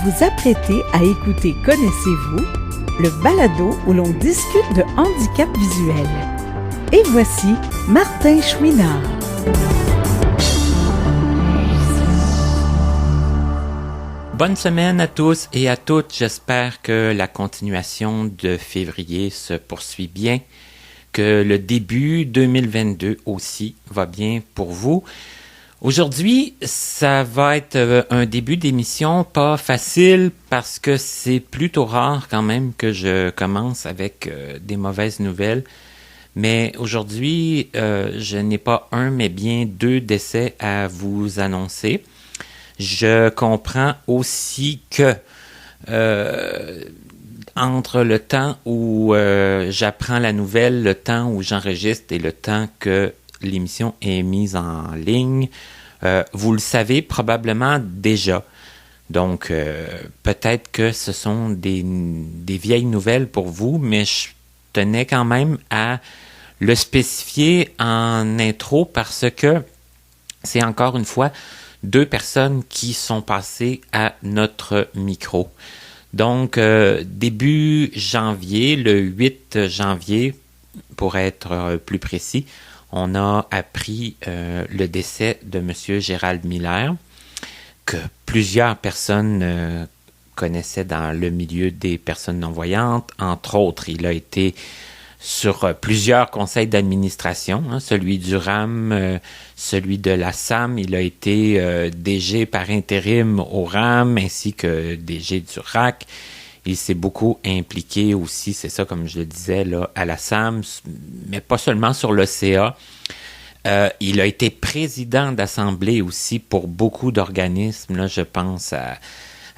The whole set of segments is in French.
vous apprêtez à écouter Connaissez-vous, le balado où l'on discute de handicap visuel. Et voici Martin Chouinard. Bonne semaine à tous et à toutes. J'espère que la continuation de février se poursuit bien, que le début 2022 aussi va bien pour vous. Aujourd'hui, ça va être un début d'émission pas facile parce que c'est plutôt rare quand même que je commence avec des mauvaises nouvelles. Mais aujourd'hui, je n'ai pas un, mais bien 2 décès à vous annoncer. Je comprends aussi que entre le temps où j'apprends la nouvelle, le temps où j'enregistre et le temps que l'émission est mise en ligne, vous le savez probablement déjà. Donc, peut-être que ce sont des vieilles nouvelles pour vous, mais je tenais quand même à le spécifier en intro parce que c'est encore une fois 2 personnes qui sont passées à notre micro. Donc, début janvier, le 8 janvier, pour être plus précis, on a appris le décès de M. Gérald Miller, que plusieurs personnes connaissaient dans le milieu des personnes non-voyantes. Entre autres, il a été sur plusieurs conseils d'administration, celui du RAM, celui de la SAM. Il a été DG par intérim au RAM, ainsi que DG du RAC. Il s'est beaucoup impliqué aussi, c'est ça comme je le disais, là, à la SAM, mais pas seulement sur le CA. Il a été président d'assemblée aussi pour beaucoup d'organismes. Là, je pense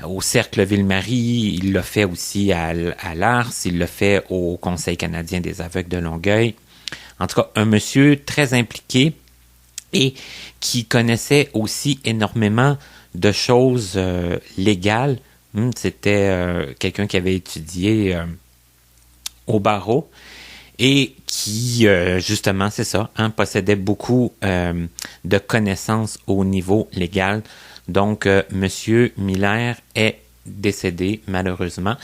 au Cercle Ville-Marie, il l'a fait aussi à l'ARS, il l'a fait au Conseil canadien des aveugles de Longueuil. En tout cas, un monsieur très impliqué et qui connaissait aussi énormément de choses légales. C'était quelqu'un qui avait étudié au barreau et qui, justement, c'est ça, possédait beaucoup de connaissances au niveau légal. Donc, M. Miller est décédé, malheureusement.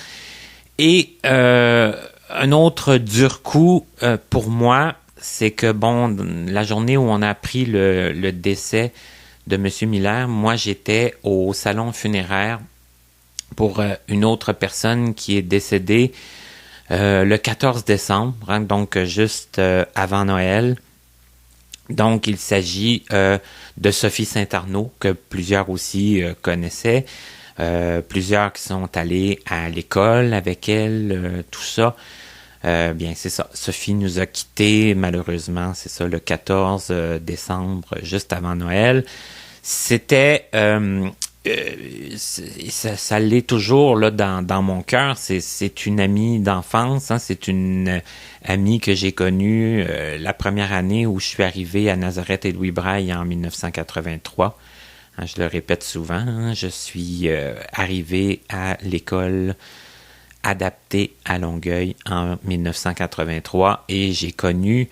Et un autre dur coup pour moi, c'est que, bon, la journée où on a appris le décès de M. Miller, moi, j'étais au salon funéraire pour une autre personne qui est décédée le 14 décembre, donc juste avant Noël. Donc, il s'agit de Sophie Saint-Arnaud, que plusieurs aussi connaissaient. Plusieurs qui sont allés à l'école avec elle, tout ça. Bien, c'est ça. Sophie nous a quittés, malheureusement, c'est ça, le 14 décembre, juste avant Noël. C'était... ça l'est toujours là dans mon cœur. C'est une amie d'enfance, c'est une amie que j'ai connue la première année où je suis arrivé à Nazareth et Louis Braille en 1983. Je le répète souvent, je suis arrivé à l'école adaptée à Longueuil en 1983 et j'ai connu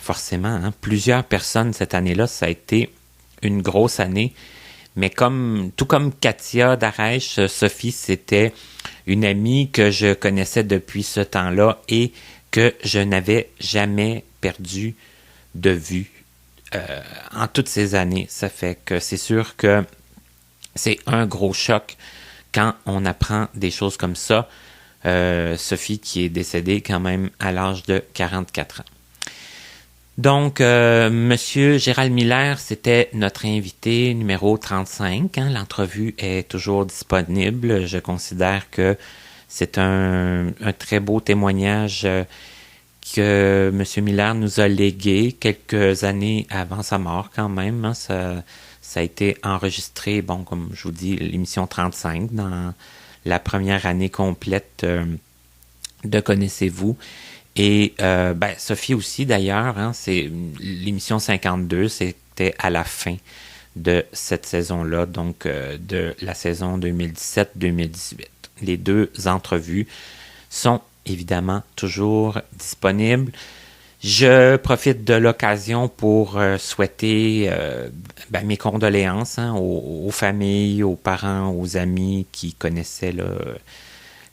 forcément plusieurs personnes cette année-là. Ça a été une grosse année. Mais tout comme Katia Darèche, Sophie, c'était une amie que je connaissais depuis ce temps-là et que je n'avais jamais perdu de vue en toutes ces années. Ça fait que c'est sûr que c'est un gros choc quand on apprend des choses comme ça. Sophie qui est décédée quand même à l'âge de 44 ans. Donc, Monsieur Gérald Miller, c'était notre invité numéro 35. L'entrevue est toujours disponible. Je considère que c'est un très beau témoignage que Monsieur Miller nous a légué quelques années avant sa mort quand même. Ça a été enregistré, comme je vous dis, l'émission 35 dans la première année complète de Connaissez-vous. Et Sophie aussi d'ailleurs, c'est l'émission 52, c'était à la fin de cette saison-là, donc de la saison 2017-2018. Les 2 entrevues sont évidemment toujours disponibles. Je profite de l'occasion pour souhaiter mes condoléances aux familles, aux parents, aux amis qui connaissaient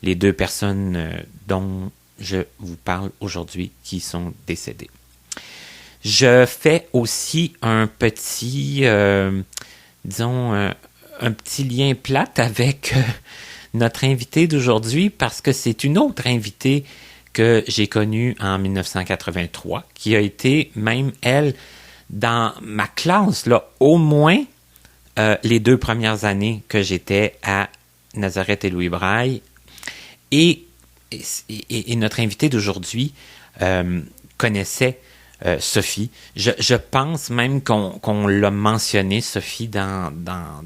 les deux personnes dont je vous parle aujourd'hui qui sont décédées. Je fais aussi un petit, un petit lien plate avec notre invitée d'aujourd'hui parce que c'est une autre invitée que j'ai connue en 1983, qui a été même, elle, dans ma classe, là, au moins les 2 premières années que j'étais à Nazareth et Louis Braille. Et notre invitée d'aujourd'hui connaissait Sophie. Je pense même qu'on l'a mentionné, Sophie, dans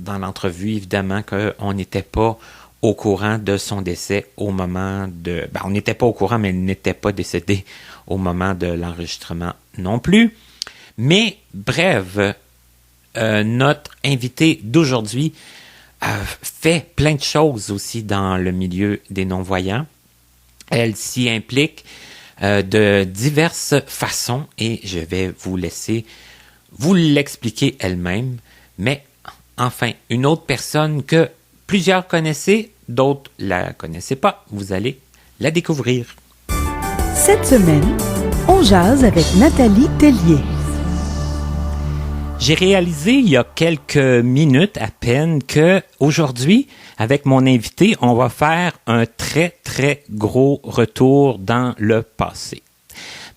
l'entrevue, évidemment, qu'on n'était pas au courant de son décès au moment de... on n'était pas au courant, mais elle n'était pas décédée au moment de l'enregistrement non plus. Mais, bref, notre invitée d'aujourd'hui fait plein de choses aussi dans le milieu des non-voyants. Elle s'y implique de diverses façons et je vais vous laisser vous l'expliquer elle-même. Mais, enfin, une autre personne que plusieurs connaissaient, d'autres la connaissaient pas. Vous allez la découvrir. Cette semaine, on jase avec Nathalie Tellier. J'ai réalisé il y a quelques minutes à peine que aujourd'hui, avec mon invité, on va faire un très, très gros retour dans le passé.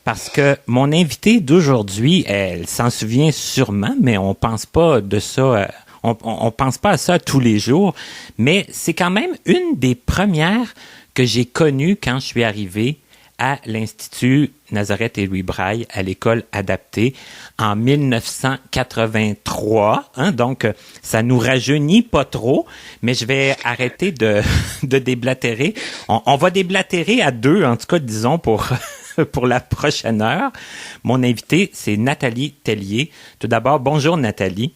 Parce que mon invité d'aujourd'hui, elle s'en souvient sûrement, mais on pense pas de ça... On pense pas à ça tous les jours, mais c'est quand même une des premières que j'ai connues quand je suis arrivé à l'Institut Nazareth et Louis Braille à l'école adaptée en 1983. Donc, ça nous rajeunit pas trop, mais je vais arrêter de déblatérer. On va déblatérer à 2, en tout cas, disons, pour la prochaine heure. Mon invité, c'est Nathalie Tellier. Tout d'abord, bonjour Nathalie.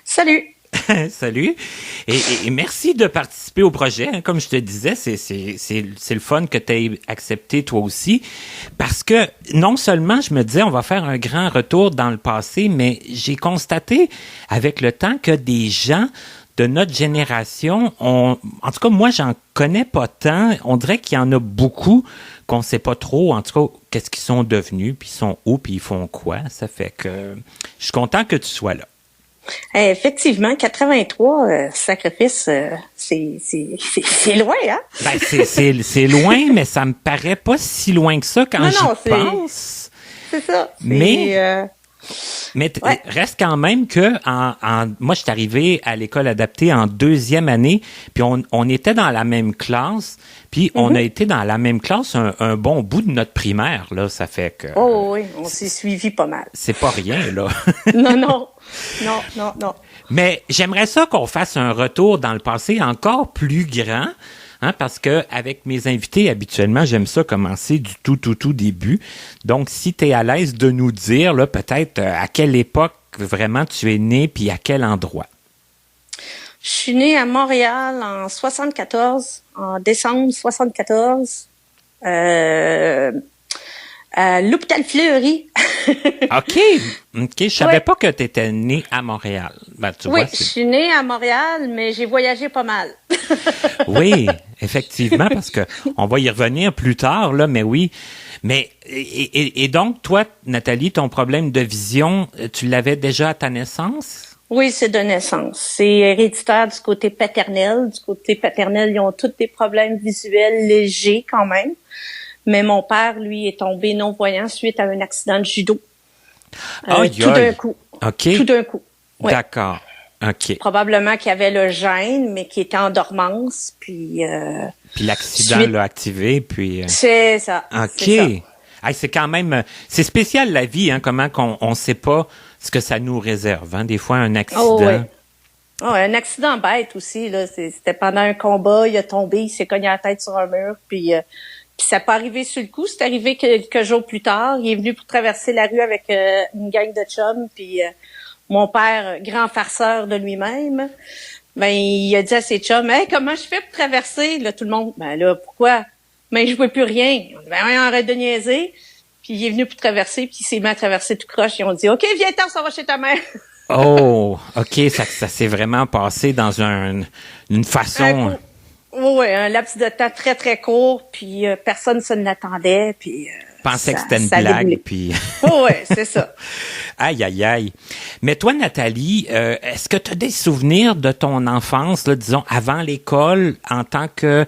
Salut! Salut! Et merci de participer au projet. Comme je te disais, c'est le fun que tu aies accepté toi aussi. Parce que non seulement je me disais on va faire un grand retour dans le passé, mais j'ai constaté avec le temps que des gens de notre génération, en tout cas moi j'en connais pas tant, on dirait qu'il y en a beaucoup qu'on sait pas trop, en tout cas qu'est-ce qu'ils sont devenus, puis ils sont où, puis ils font quoi. Ça fait que je suis content que tu sois là. Effectivement, 83, sacrifice, c'est loin, hein? C'est loin, mais ça me paraît pas si loin que ça quand j'y pense. C'est ça. Mais ouais. Reste quand même que moi, je suis arrivé à l'école adaptée en 2e année, puis on était dans la même classe, puis on a été dans la même classe un bon bout de notre primaire, là. Ça fait que... Oh oui, on s'est suivi pas mal. C'est pas rien, là. Non. Mais j'aimerais ça qu'on fasse un retour dans le passé encore plus grand, parce que avec mes invités, habituellement, j'aime ça commencer du tout début. Donc, si tu es à l'aise de nous dire, là, peut-être à quelle époque vraiment tu es né, puis à quel endroit? Je suis née à Montréal en 74, en décembre 74. À l'hôpital Fleury. OK. Je savais pas que tu étais née à Montréal. Tu vois, je suis née à Montréal, mais j'ai voyagé pas mal. Oui, effectivement, parce que on va y revenir plus tard, là, mais oui. Mais, et donc, toi, Nathalie, ton problème de vision, tu l'avais déjà à ta naissance? Oui, c'est de naissance. C'est héréditaire du côté paternel. Du côté paternel, ils ont tous des problèmes visuels légers quand même. Mais mon père, lui, est tombé non-voyant suite à un accident de judo. Tout d'un coup. OK. Tout d'un coup. Ouais. D'accord. OK. Probablement qu'il y avait le gène, mais qui était en dormance. Puis l'accident l'a activé, puis... C'est ça. OK. C'est ça. Hey, c'est quand même... C'est spécial, la vie, comment on sait pas ce que ça nous réserve. Des fois, un accident... Oh, ouais. Un accident bête aussi. Là. C'était pendant un combat, il a tombé, il s'est cogné la tête sur un mur, puis ça n'est pas arrivé sur le coup, c'est arrivé quelques jours plus tard. Il est venu pour traverser la rue avec une gang de chums, puis mon père, grand farceur de lui-même, il a dit à ses chums, « Hey, comment je fais pour traverser? » Là, tout le monde, « Ben là, pourquoi? » « Ben, je vois plus rien. » On dit, « Ben, arrête de niaiser. » Puis il est venu pour traverser, puis il s'est mis à traverser tout croche. Ils ont dit, OK, viens-t'en, ça va chez ta mère. Oh, OK, ça s'est vraiment passé dans une façon... Oui, un laps de temps très, très court, puis personne ne se l'attendait, puis... pensais que c'était une blague, puis... Oui, c'est ça. Aïe, aïe, aïe. Mais toi, Nathalie, est-ce que tu as des souvenirs de ton enfance, là, disons, avant l'école, en tant que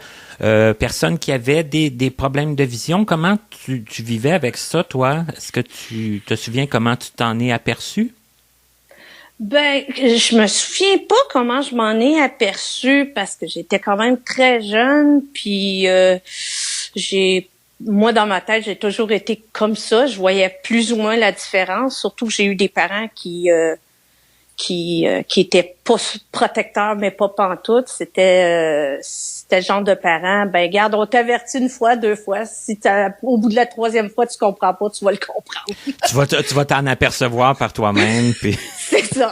personne qui avait des problèmes de vision? Comment tu vivais avec ça, toi? Est-ce que tu te souviens comment tu t'en es aperçu? Ben, je me souviens pas comment je m'en ai aperçu parce que j'étais quand même très jeune, puis moi, dans ma tête, j'ai toujours été comme ça. Je voyais plus ou moins la différence. Surtout que j'ai eu des parents qui étaient pas protecteurs, mais pas pantoute. C'était le genre de parents. Ben, garde, on t'avertit une fois, deux fois. Si au bout de la troisième fois, tu comprends pas, tu vas le comprendre. Tu vas t'en apercevoir par toi-même, puis... C'est ça.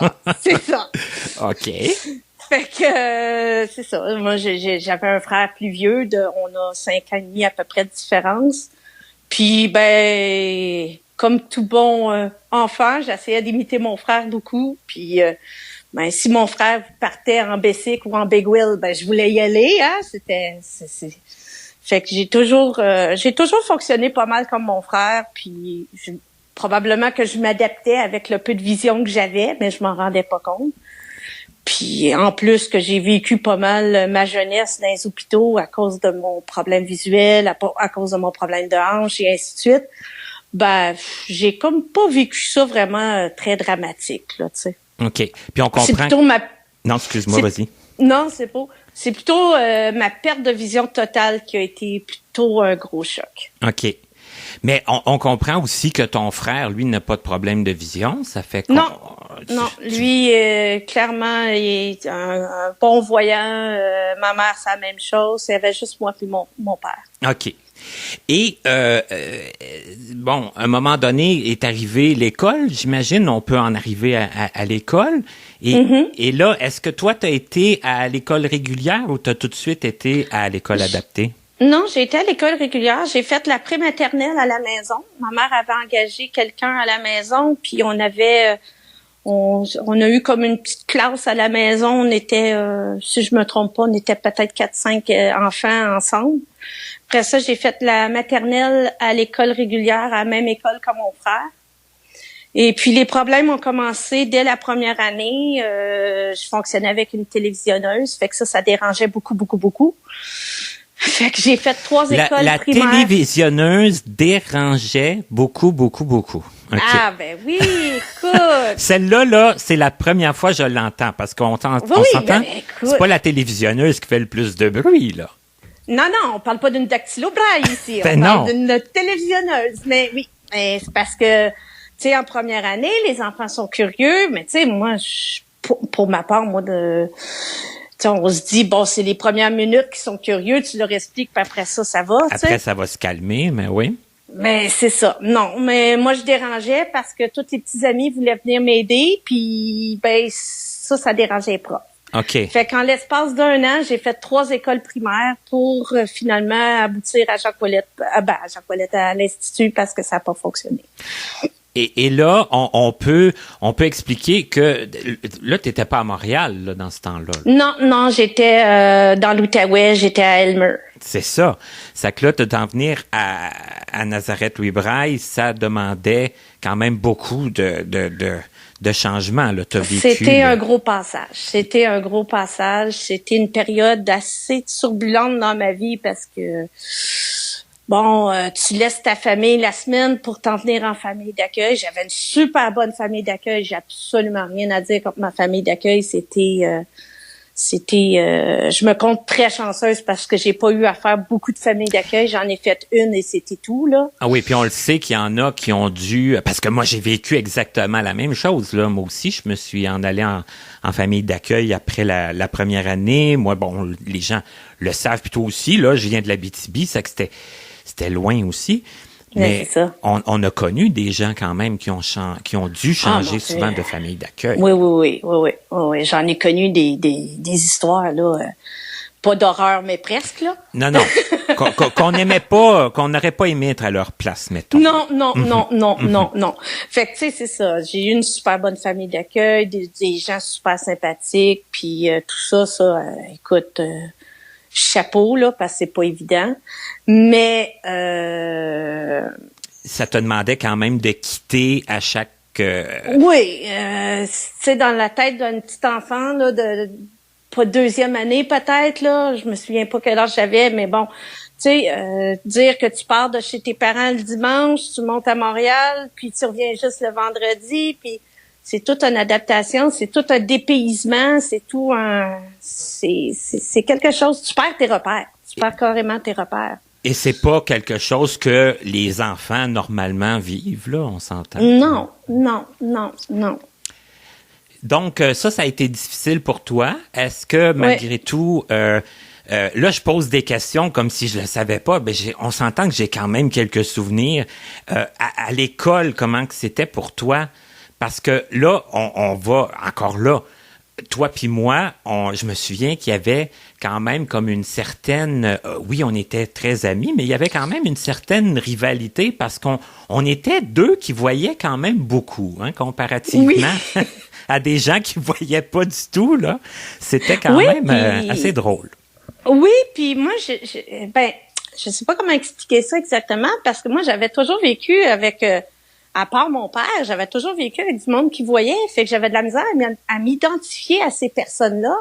OK. Fait que c'est ça. Moi, j'avais un frère plus vieux, on a 5 ans et demi à peu près de différence. Puis ben, comme tout bon enfant, j'essayais d'imiter mon frère beaucoup. Puis ben, si mon frère partait en bicycle ou en big wheel, ben je voulais y aller. Hein. Fait que j'ai toujours fonctionné pas mal comme mon frère. Puis probablement que je m'adaptais avec le peu de vision que j'avais, mais je m'en rendais pas compte. Puis en plus que j'ai vécu pas mal ma jeunesse dans les hôpitaux à cause de mon problème visuel, à cause de mon problème de hanche et ainsi de suite, ben j'ai comme pas vécu ça vraiment très dramatique, là, tu sais. OK. Puis on comprend... C'est plutôt Non, excuse-moi, vas-y. Non, c'est pas. C'est plutôt ma perte de vision totale qui a été plutôt un gros choc. OK. Mais on comprend aussi que ton frère, lui, n'a pas de problème de vision. Ça fait qu'on... Non, lui, clairement, il est un bon voyant. Ma mère, c'est la même chose. Il y avait juste moi puis mon père. OK. Et, bon, à un moment donné, est arrivé l'école. J'imagine, on peut en arriver à l'école. Et là, est-ce que toi, tu as été à l'école régulière ou tu as tout de suite été à l'école adaptée? Non, j'ai été à l'école régulière. J'ai fait la prématernelle à la maison. Ma mère avait engagé quelqu'un à la maison, puis on a eu comme une petite classe à la maison. On était, si je me trompe pas, on était peut-être 4-5 enfants ensemble. Après ça, j'ai fait la maternelle à l'école régulière, à la même école que mon frère. Et puis, les problèmes ont commencé dès la première année. Je fonctionnais avec une télévisionneuse, fait que ça dérangeait beaucoup, beaucoup, beaucoup. Fait que j'ai fait 3 écoles primaires. La télévisionneuse dérangeait beaucoup, beaucoup, beaucoup. Okay. Ah, ben oui, écoute. Celle-là, là, c'est la première fois que je l'entends parce qu'on s'entend. Ben, c'est pas la télévisionneuse qui fait le plus de bruit, là. Non, on parle pas d'une dactylo-braille ici. Ben on non. parle d'une télévisionneuse. Mais oui, c'est parce que, tu sais, en première année, les enfants sont curieux. Mais tu sais, moi, pour ma part, t'sais, on se dit, bon, c'est les premières minutes qui sont curieux, tu leur expliques, puis après ça, ça va. Après, t'sais. Ça va se calmer, mais oui. Mais c'est ça. Non, mais moi, je dérangeais parce que tous les petits amis voulaient venir m'aider, puis ben ça dérangeait pas. OK. Fait qu'en l'espace d'1 an, j'ai fait 3 écoles primaires pour finalement aboutir à Jacques-Ouellette, à l'Institut, parce que ça n'a pas fonctionné. Et là, on peut expliquer que là, t'étais pas à Montréal là, dans ce temps-là. Non, j'étais dans l'Outaouais, j'étais à Elmer. C'est ça. C'est que là, d'en venir à Nazareth-Louis-Braille, ça demandait quand même beaucoup de changements. Là, t'as vécu. C'était un gros passage. C'était une période assez turbulente dans ma vie parce que bon, tu laisses ta famille la semaine pour t'en venir en famille d'accueil. J'avais une super bonne famille d'accueil. J'ai absolument rien à dire contre ma famille d'accueil. Je me compte très chanceuse parce que j'ai pas eu à faire beaucoup de familles d'accueil. J'en ai fait une et c'était tout, là. Ah oui, puis on le sait qu'il y en a qui ont dû, parce que moi j'ai vécu exactement la même chose, là. Moi aussi, je me suis en allé en famille d'accueil après la première année. Moi, bon, les gens le savent plutôt aussi, là. Je viens de l'Abitibi, ça que c'était loin aussi. Mais on a connu des gens quand même qui ont dû changer souvent de famille d'accueil. Oui. J'en ai connu des histoires, là. Pas d'horreur, mais presque, là. Non. qu'on n'aimait pas, qu'on n'aurait pas aimé être à leur place, mettons. Non. Fait que, tu sais, c'est ça. J'ai eu une super bonne famille d'accueil, des gens super sympathiques, puis tout ça, écoute, chapeau, là, parce que c'est pas évident. Mais, ça te demandait quand même de quitter à chaque... Oui, tu sais, dans la tête d'un petit enfant, là, pas deuxième année peut-être, là, je me souviens pas quel âge j'avais, mais bon, tu sais, dire que tu pars de chez tes parents le dimanche, tu montes à Montréal, puis tu reviens juste le vendredi, puis c'est toute une adaptation, c'est tout un dépaysement, c'est quelque chose, tu perds tes repères, tu perds carrément tes repères. Et c'est pas quelque chose que les enfants normalement vivent, là, on s'entend. Non. Donc, ça a été difficile pour toi. Est-ce que, malgré tout, là, je pose des questions comme si je le savais pas. Ben, on s'entend que j'ai quand même quelques souvenirs. À l'école, comment que c'était pour toi? Parce que là, on va encore là. Toi puis moi, je me souviens qu'il y avait quand même comme une certaine... oui, on était très amis, mais il y avait quand même une certaine rivalité parce qu'on était deux qui voyaient quand même beaucoup, hein, comparativement à des gens qui voyaient pas du tout, là. C'était quand même assez drôle. Oui, puis moi, je sais pas comment expliquer ça exactement parce que moi, j'avais toujours vécu avec... à part mon père, j'avais toujours vécu avec du monde qui voyait, fait que j'avais de la misère à m'identifier à ces personnes-là.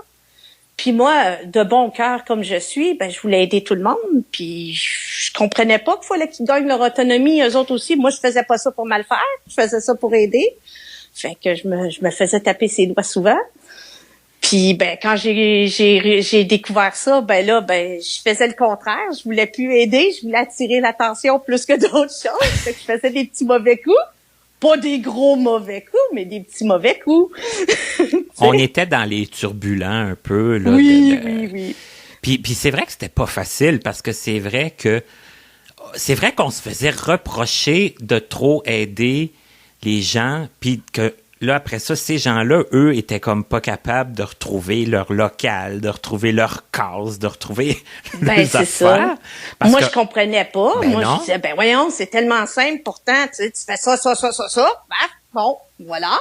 Puis moi, de bon cœur comme je suis, ben je voulais aider tout le monde, puis je comprenais pas qu'il fallait qu'ils gagnent leur autonomie, eux autres aussi. Moi, je faisais pas ça pour mal faire, je faisais ça pour aider. Fait que je me faisais taper ses doigts souvent. Puis ben quand j'ai découvert ça, ben là je faisais le contraire, je voulais plus aider, je voulais attirer l'attention plus que d'autres choses, fait que je faisais des petits mauvais coups, pas des gros mauvais coups, mais des petits mauvais coups. On était dans les turbulents un peu là. Oui. Puis c'est vrai que c'était pas facile parce que c'est vrai qu'on se faisait reprocher de trop aider les gens, puis que là, après ça, ces gens-là, eux, étaient comme pas capables de retrouver leur local, de retrouver leur case, de retrouver leurs affaires. C'est ça. Moi, je comprenais pas. Ben moi, non. Je disais, voyons, c'est tellement simple. Pourtant, tu fais ça. Bon, voilà.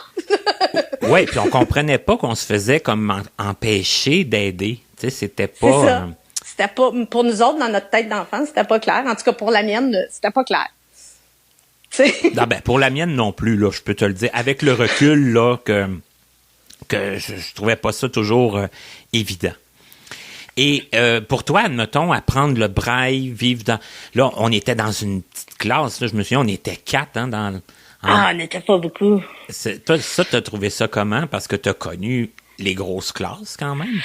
Oui, puis on comprenait pas qu'on se faisait comme empêcher d'aider. Tu sais, c'était pas... C'est ça. C'était pas... Pour nous autres, dans notre tête d'enfant, c'était pas clair. En tout cas, pour la mienne, c'était pas clair. Non, pour la mienne non plus, là, je peux te le dire. Avec le recul, là, que je trouvais pas ça toujours évident. Et pour toi, admettons, apprendre le braille, vivre dans... Là, on était dans une petite classe, là, je me souviens, on était 4, hein, on n'était pas beaucoup. Toi, ça, t'as trouvé ça comment? Parce que t'as connu les grosses classes, quand même.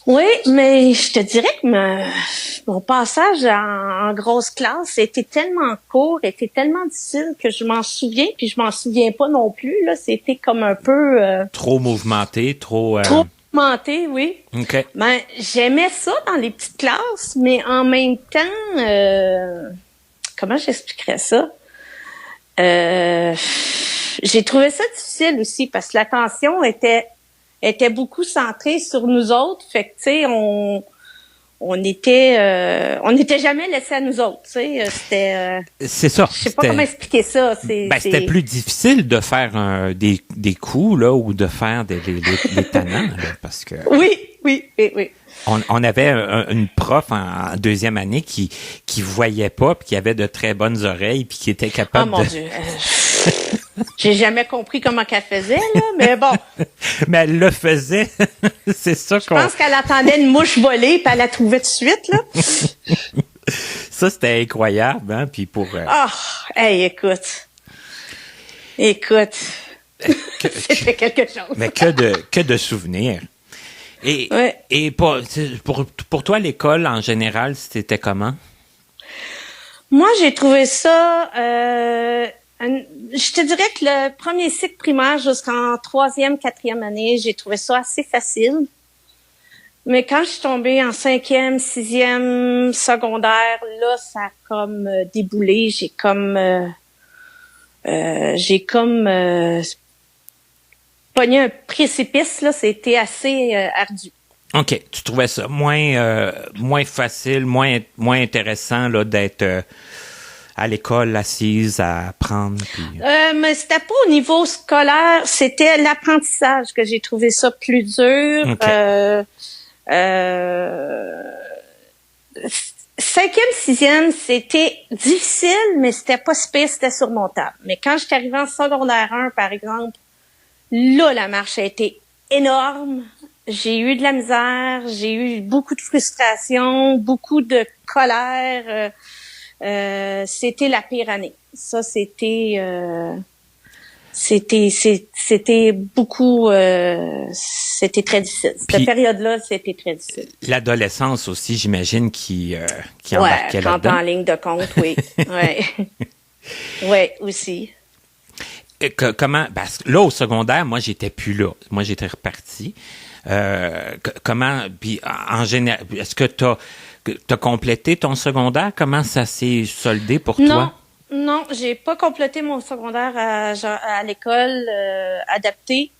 Oui, mais je te dirais que mon passage en grosse classe était tellement court, était tellement difficile que je m'en souviens, puis je m'en souviens pas non plus. Là, c'était comme un peu... trop mouvementé, trop mouvementé, oui. OK. Ben, j'aimais ça dans les petites classes, mais en même temps... comment j'expliquerais ça? J'ai trouvé ça difficile aussi, parce que l'attention était beaucoup centrée sur nous autres. Fait que, tu sais, on n'était jamais laissés à nous autres, tu sais. C'était... c'est ça. Je sais pas comment expliquer ça. C'était plus difficile de faire des coups, là, ou de faire des tannants, là, parce que... Oui. On avait une prof en deuxième année qui voyait pas, puis qui avait de très bonnes oreilles, puis qui était capable mon Dieu. J'ai jamais compris comment qu'elle faisait, là, mais bon. Mais elle le faisait. C'est ça Je pense qu'elle attendait une mouche voler, puis elle la trouvait tout de suite, là. Ça, c'était incroyable, hein, puis pour... Écoute. C'était quelque chose. Mais que de souvenirs. Et pour toi, l'école, en général, c'était comment? Moi, j'ai trouvé ça... je te dirais que le premier cycle primaire jusqu'en 3e, 4e année, j'ai trouvé ça assez facile. Mais quand je suis tombée en 5e, 6e, secondaire, là, ça a comme déboulé. J'ai comme pogné un précipice, là. C'était assez ardu. OK. Tu trouvais ça moins facile, moins intéressant là, d'être à l'école, assise, à apprendre? Puis... mais c'était pas au niveau scolaire, c'était l'apprentissage que j'ai trouvé ça plus dur. Okay. 5e, 6e, c'était difficile, mais c'était pas si pire, c'était surmontable. Mais quand je suis arrivée en secondaire 1, par exemple, là, la marche a été énorme. J'ai eu de la misère, j'ai eu beaucoup de frustration, beaucoup de colère. C'était la pire année. Ça, c'était beaucoup, c'était très difficile. Cette période-là, c'était très difficile. L'adolescence aussi, j'imagine, qui embarquait là-dedans. Quand en ligne de compte, oui. Ouais. Ouais, aussi. Comment, parce que là, au secondaire, moi, j'étais plus là. Moi, j'étais reparti. Comment, puis en général, est-ce que t'as complété ton secondaire? Comment ça s'est soldé pour toi? Non, j'ai pas complété mon secondaire à l'école adaptée.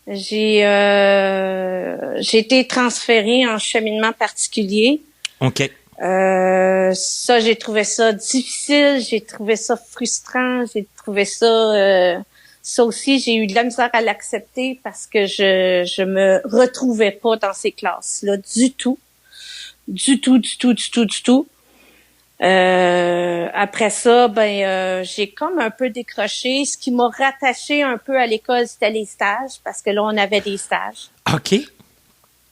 J'ai été transférée en cheminement particulier. OK. Ça, j'ai trouvé ça difficile, j'ai trouvé ça frustrant, j'ai trouvé ça... ça aussi, j'ai eu de la misère à l'accepter parce que je me retrouvais pas dans ces classes-là du tout. Du tout. Après ça, j'ai comme un peu décroché. Ce qui m'a rattaché un peu à l'école, c'était les stages, parce que là, on avait des stages. OK.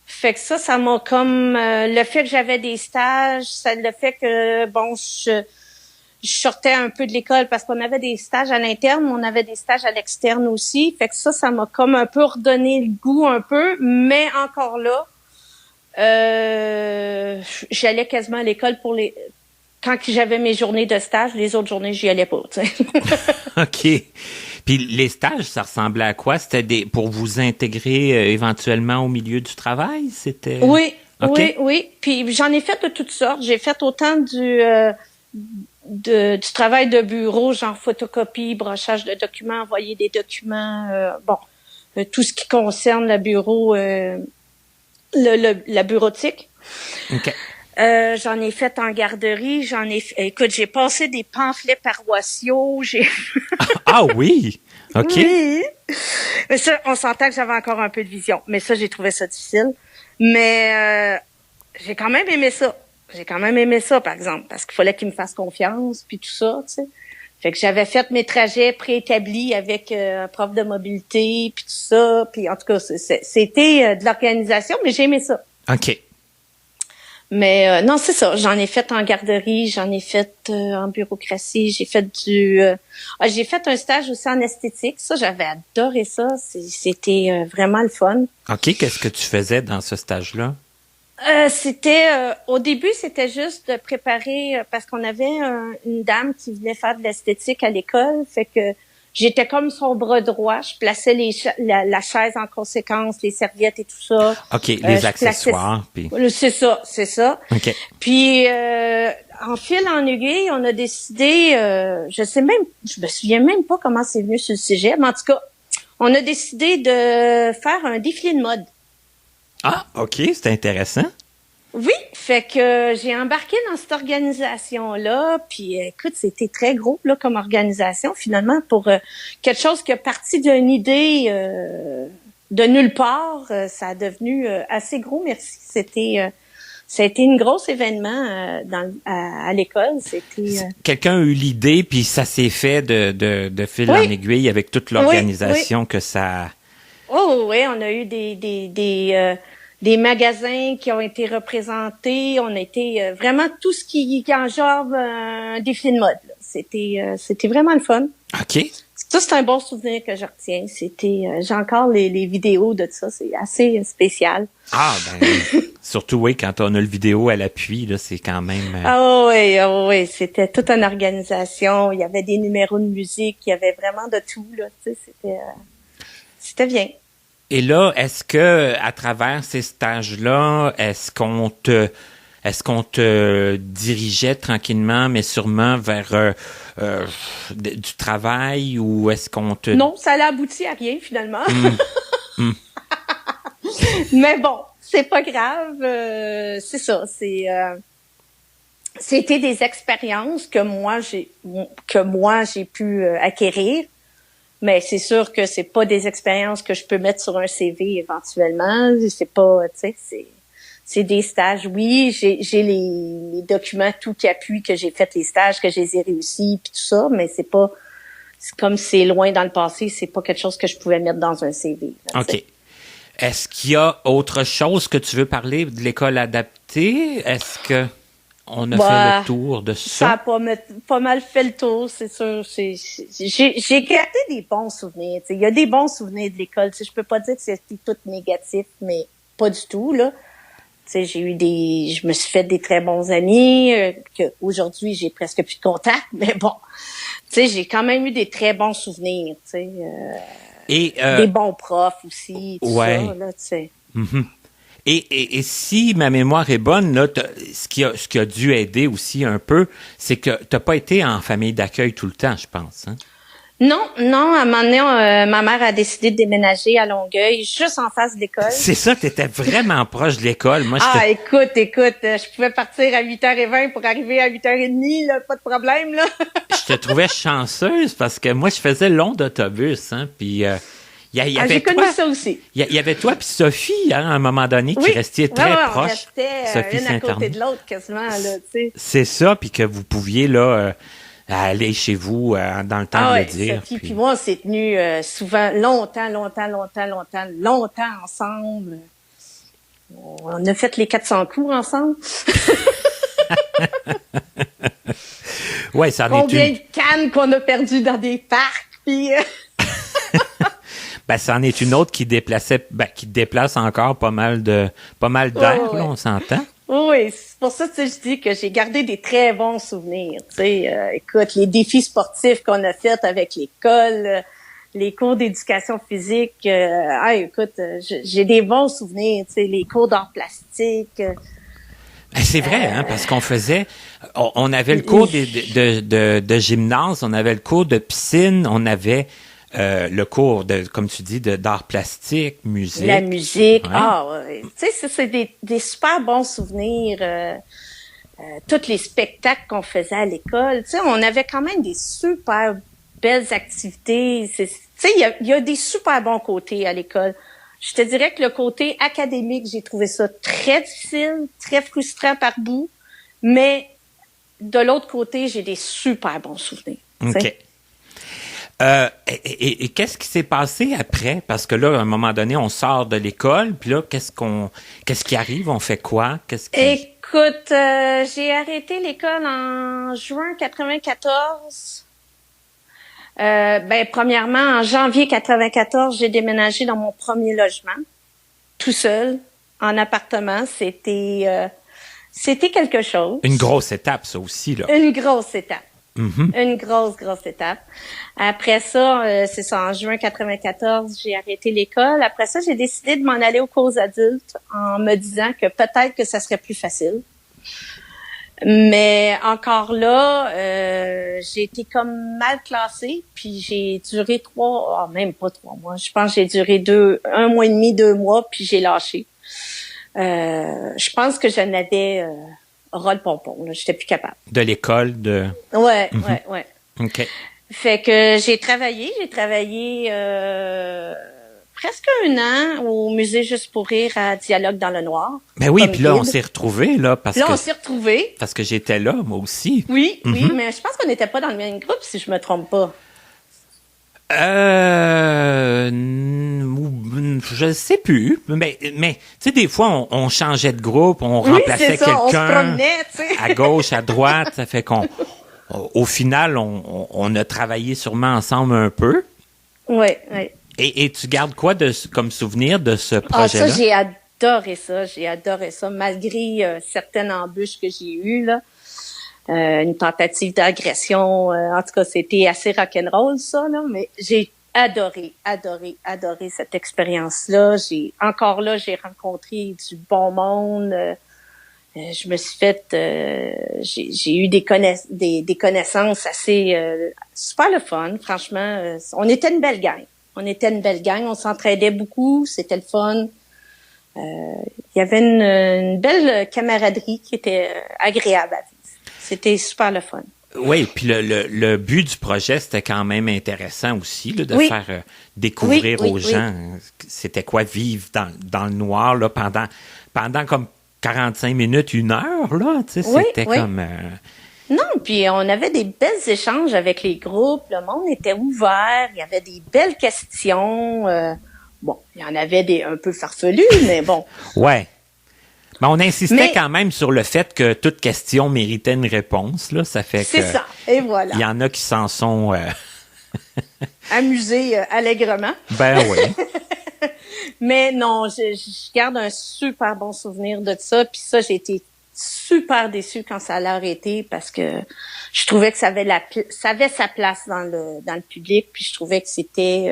Fait que ça m'a comme... le fait que j'avais des stages, le fait que, je sortais un peu de l'école parce qu'on avait des stages à l'interne, mais on avait des stages à l'externe aussi. Fait que ça m'a comme un peu redonné le goût un peu, mais encore là, j'allais quasiment à l'école quand j'avais mes journées de stage, les autres journées, j'y allais pas, tu sais. OK. Puis les stages, ça ressemblait à quoi? C'était pour vous intégrer éventuellement au milieu du travail? C'était... Oui, okay. oui. Puis j'en ai fait de toutes sortes. J'ai fait autant du travail de bureau, genre photocopie, brochage de documents, envoyer des documents, tout ce qui concerne le bureau, la bureautique. OK. J'en ai fait en garderie, écoute, j'ai passé des pamphlets paroissiaux, Ah oui? OK. Oui. Mais ça, on s'entend que j'avais encore un peu de vision, mais ça, j'ai trouvé ça difficile. Mais j'ai quand même aimé ça. Par exemple, parce qu'il fallait qu'il me fasse confiance, puis tout ça, tu sais. Fait que j'avais fait mes trajets préétablis avec un prof de mobilité, puis tout ça. Puis en tout cas, c'était de l'organisation, mais j'ai aimé ça. OK. Mais non, c'est ça. J'en ai fait en garderie, j'en ai fait en bureaucratie, j'ai fait j'ai fait un stage aussi en esthétique. Ça, j'avais adoré ça. C'était vraiment le fun. OK. Qu'est-ce que tu faisais dans ce stage-là? Au début, c'était juste de préparer parce qu'on avait une dame qui venait faire de l'esthétique à l'école, fait que j'étais comme son bras droit, je plaçais la chaise en conséquence, les serviettes et tout ça. OK, les accessoires puis c'est ça. OK. Puis en fil en aiguille, on a décidé je me souviens même pas comment c'est venu sur le sujet, mais en tout cas, on a décidé de faire un défilé de mode. Ah, OK, c'est intéressant. Oui, fait que j'ai embarqué dans cette organisation-là, puis écoute, c'était très gros là comme organisation finalement pour quelque chose qui est parti d'une idée de nulle part, ça a devenu assez gros. Merci, ça a été une grosse événement à l'école. C'était quelqu'un a eu l'idée puis ça s'est fait de fil en aiguille avec toute l'organisation que ça. Oh oui, on a eu des magasins qui ont été représentés. On a été vraiment tout ce qui englobe un défilé de mode. C'était vraiment le fun. OK. Ça, c'est un bon souvenir que je retiens. J'ai encore les vidéos de ça. C'est assez spécial. Ah, surtout, oui, quand on a le vidéo à l'appui, là, c'est quand même... Ah oui. C'était toute une organisation. Il y avait des numéros de musique. Il y avait vraiment de tout, là. Tu sais, c'était bien. Et là, est-ce que à travers ces stages-là, est-ce qu'on te dirigeait tranquillement, mais sûrement vers du travail ou est-ce qu'on te... Non, ça allait aboutir à rien finalement. Mais bon, c'est pas grave. C'est ça. C'était des expériences que moi j'ai pu acquérir. Mais c'est sûr que c'est pas des expériences que je peux mettre sur un CV éventuellement. C'est pas, tu sais, c'est des stages. Oui, j'ai les documents tout qui appuient que j'ai fait les stages, que je les ai réussis, puis tout ça. Mais c'est comme c'est loin dans le passé, c'est pas quelque chose que je pouvais mettre dans un CV. Là, OK. T'sais. Est-ce qu'il y a autre chose que tu veux parler de l'école adaptée? Est-ce que on a fait le tour de ça? Ça a pas mal fait le tour, c'est sûr. J'ai gardé des bons souvenirs. Il y a des bons souvenirs de l'école. Je peux pas dire que c'était tout négatif, mais pas du tout, là. Je me suis fait des très bons amis, que aujourd'hui j'ai presque plus de contact, mais bon. J'ai quand même eu des très bons souvenirs, Et des bons profs aussi, tout ça, là, tu sais. Mm-hmm. Et si ma mémoire est bonne, là, ce qui a dû aider aussi un peu, c'est que t'as pas été en famille d'accueil tout le temps, je pense. Hein? Non, à un moment donné, ma mère a décidé de déménager à Longueuil, juste en face de l'école. C'est ça, t'étais vraiment proche de l'école. Moi, écoute, je pouvais partir à 8h20 pour arriver à 8h30, là, pas de problème, là. Je te trouvais chanceuse parce que moi, je faisais long d'autobus, hein, puis... j'ai connu ça aussi. Il y avait toi puis Sophie, hein, à un moment donné, qui restiez très proches. On restait une à côté de l'autre quasiment, là, tu sais. C'est ça, puis que vous pouviez, là, aller chez vous dans le temps de le dire. Sophie puis moi, on s'est tenus souvent, longtemps ensemble. On a fait les 400 coups ensemble. Ouais, ça en est Combien de cannes qu'on a perdues dans des parcs, puis... Ben, c'en est une autre qui déplace encore pas mal d'air, là, on s'entend. Oui, c'est pour ça que je dis que j'ai gardé des très bons souvenirs. Écoute, les défis sportifs qu'on a faits avec l'école, les cours d'éducation physique, écoute, j'ai des bons souvenirs. Les cours d'art plastique. C'est vrai, hein, parce qu'on avait le cours de gymnase, on avait le cours de piscine, on avait le cours comme tu dis, d'art plastique, musique. La musique, ouais. Tu sais, c'est des super bons souvenirs. Tous les spectacles qu'on faisait à l'école, tu sais, on avait quand même des super belles activités. Tu sais, il y a des super bons côtés à l'école. Je te dirais que le côté académique, j'ai trouvé ça très difficile, très frustrant par bout, mais de l'autre côté, j'ai des super bons souvenirs. OK. T'sais. Et qu'est-ce qui s'est passé après? Parce que là, à un moment donné, on sort de l'école, puis là, qu'est-ce qui arrive? On fait quoi? Écoute, j'ai arrêté l'école en juin 94. Premièrement, en janvier 94, j'ai déménagé dans mon premier logement, tout seul, en appartement. C'était quelque chose. Une grosse étape, ça aussi, là. Une grosse étape. Mm-hmm. Une grosse étape. Après ça, c'est ça, en juin 94, j'ai arrêté l'école. Après ça, j'ai décidé de m'en aller aux cours adultes en me disant que peut-être que ça serait plus facile. Mais encore là, j'ai été comme mal classée, puis j'ai duré même pas 3 mois. Je pense que j'ai duré 1 mois et demi, 2 mois, puis j'ai lâché. Je pense que j'en avais ras le pompon, là. J'étais plus capable. De l'école, de... Ouais. OK. Fait que j'ai travaillé presque 1 an au musée Juste pour rire à Dialogue dans le Noir. Ben oui, puis là, on s'est retrouvés, là, parce que j'étais là, moi aussi. Oui, mais je pense qu'on n'était pas dans le même groupe, si je me trompe pas. Je sais plus, mais tu sais, des fois, on changeait de groupe, on remplaçait quelqu'un. On se promenait, tu sais. À gauche, à droite, ça fait au final, on a travaillé sûrement ensemble un peu. Oui. Et tu gardes quoi comme souvenir de ce projet-là? Ça, j'ai adoré ça, malgré certaines embûches que j'ai eues, là. Une tentative d'agression, en tout cas, c'était assez rock'n'roll, ça, là, mais j'ai adoré cette expérience-là. J'ai rencontré du bon monde. Je me suis fait, j'ai eu des connaissances assez super le fun, franchement. On était une belle gang. On s'entraidait beaucoup, c'était le fun. Il y avait une belle camaraderie qui était agréable à vivre. C'était super le fun. Oui, puis le but du projet, c'était quand même intéressant aussi, là, de Oui. faire découvrir aux gens c'était quoi vivre dans le noir là, pendant comme 45 minutes, 1 heure, là. Tu sais, c'était comme... Non, puis on avait des belles échanges avec les groupes. Le monde était ouvert. Il y avait des belles questions. Bon, il y en avait des un peu farfelues, mais bon. Ouais. Mais on insistait quand même sur le fait que toute question méritait une réponse, là. Ça fait que... C'est ça. Et voilà. Il y en a qui s'en sont... amusés allègrement. Ben oui. Mais non, je garde un super bon souvenir de ça. Puis ça, j'ai été super déçue quand ça a arrêté parce que je trouvais que ça avait sa place dans le public. Puis je trouvais que c'était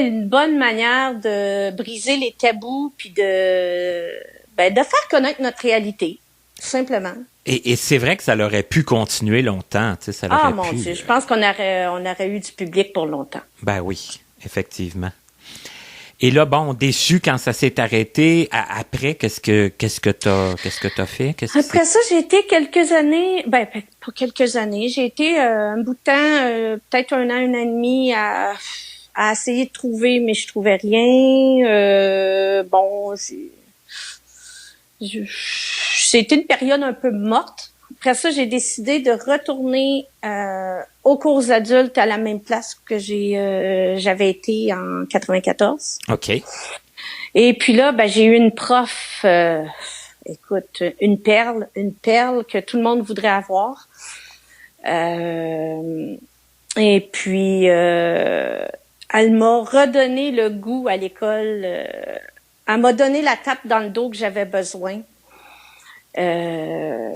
une bonne manière de briser les tabous puis de faire connaître notre réalité, tout simplement. Et c'est vrai que ça aurait pu continuer longtemps, tu sais, ça aurait pu... mon Dieu, je pense qu'on aurait eu du public pour longtemps. Ben oui, effectivement. Et là, bon, déçu quand ça s'est arrêté. Après, qu'est-ce que t'as fait? Après ça, j'ai été quelques années, pas quelques années, j'ai été un bout de temps, peut-être 1 an, 1 an et demi à essayer de trouver, mais je trouvais rien. C'était une période un peu morte. Après ça, j'ai décidé de retourner aux cours adultes à la même place que j'avais été en 94. OK. Et puis là, j'ai eu une prof, écoute, une perle que tout le monde voudrait avoir. Et puis, elle m'a redonné le goût à l'école. Elle m'a donné la tape dans le dos que j'avais besoin.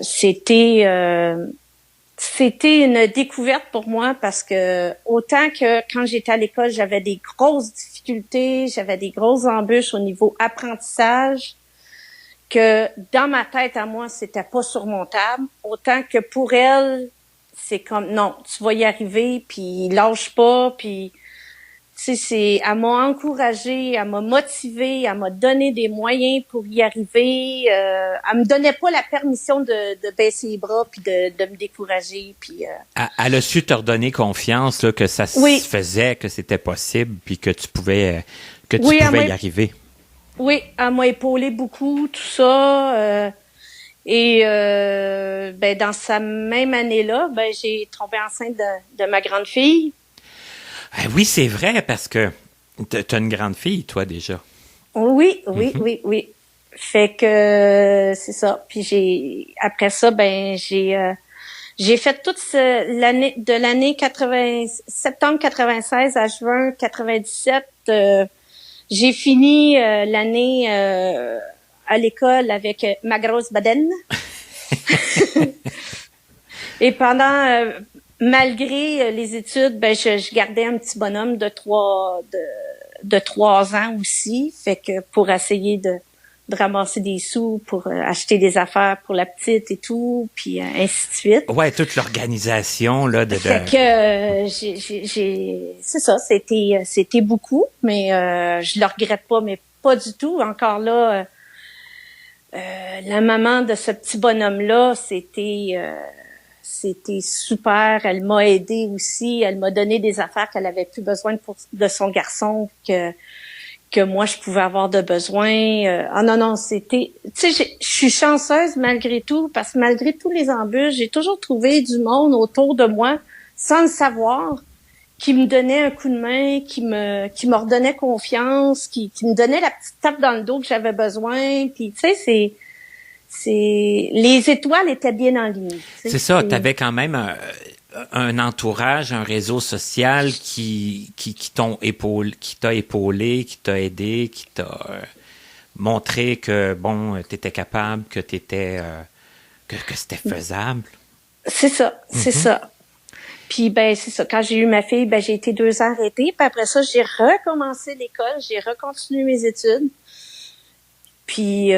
C'était une découverte pour moi parce que autant que quand j'étais à l'école, j'avais des grosses difficultés, j'avais des grosses embûches au niveau apprentissage, que dans ma tête à moi, c'était pas surmontable, autant que pour elle, c'est comme non, tu vas y arriver, puis lâche pas, puis tu sais, elle m'a encouragée, elle m'a motivée, elle m'a donné des moyens pour y arriver. Elle me donnait pas la permission de baisser les bras puis de me décourager. Puis elle a su te redonner confiance là, que ça se faisait, que c'était possible, puis que tu pouvais y arriver. Oui, elle m'a épaulé beaucoup, tout ça. Dans sa même année-là, j'ai tombé enceinte de ma grande fille. Oui, c'est vrai, parce que t'as une grande fille, toi, déjà. Oui. Fait que c'est ça. Puis après ça, j'ai fait toute l'année de l'année septembre 96 à juin 97. J'ai fini l'année à l'école avec ma grosse bedaine. Et pendant malgré les études, je gardais un petit bonhomme de 3 ans aussi, fait que pour essayer de ramasser des sous pour acheter des affaires pour la petite et tout, puis ainsi de suite. Ouais, toute l'organisation là Fait que c'est ça, c'était beaucoup, mais je le regrette pas, mais pas du tout. Encore là, la maman de ce petit bonhomme là, c'était super. Elle m'a aidée aussi. Elle m'a donné des affaires qu'elle avait plus besoin de son garçon que moi je pouvais avoir de besoin. C'était. Tu sais, je suis chanceuse malgré tout parce que malgré tous les embûches, j'ai toujours trouvé du monde autour de moi sans le savoir qui me donnait un coup de main, qui me redonnait confiance, qui me donnait la petite tape dans le dos que j'avais besoin. Puis tu sais, les étoiles étaient bien alignées. C'est ça, t'avais quand même un entourage, un réseau social qui t'a épaulé, qui t'a aidé, qui t'a montré que bon, t'étais capable, que t'étais que c'était faisable. C'est ça, c'est ça. Puis c'est ça. Quand j'ai eu ma fille, j'ai été 2 ans arrêtée. Puis après ça, j'ai recommencé l'école, j'ai recontinué mes études. Puis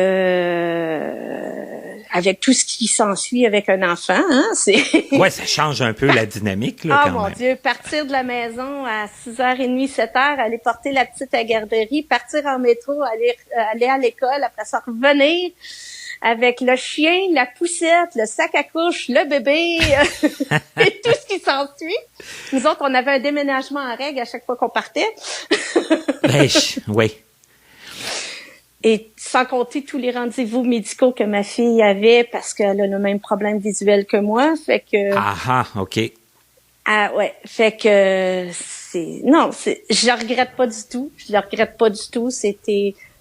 avec tout ce qui s'ensuit avec un enfant, hein, c'est... Ouais, ça change un peu la dynamique, là, quand mon même. Dieu, partir de la maison à 6h30, 7h, aller porter la petite à la garderie, partir en métro, aller à l'école, après ça revenir avec le chien, la poussette, le sac à couche, le bébé, et tout ce qui s'ensuit. Nous autres, on avait un déménagement en règle à chaque fois qu'on partait. Oui. Et sans compter tous les rendez-vous médicaux que ma fille avait parce qu'elle a le même problème visuel que moi. Fait que... OK. Ah ouais, fait que je le regrette pas du tout. Je le regrette pas du tout.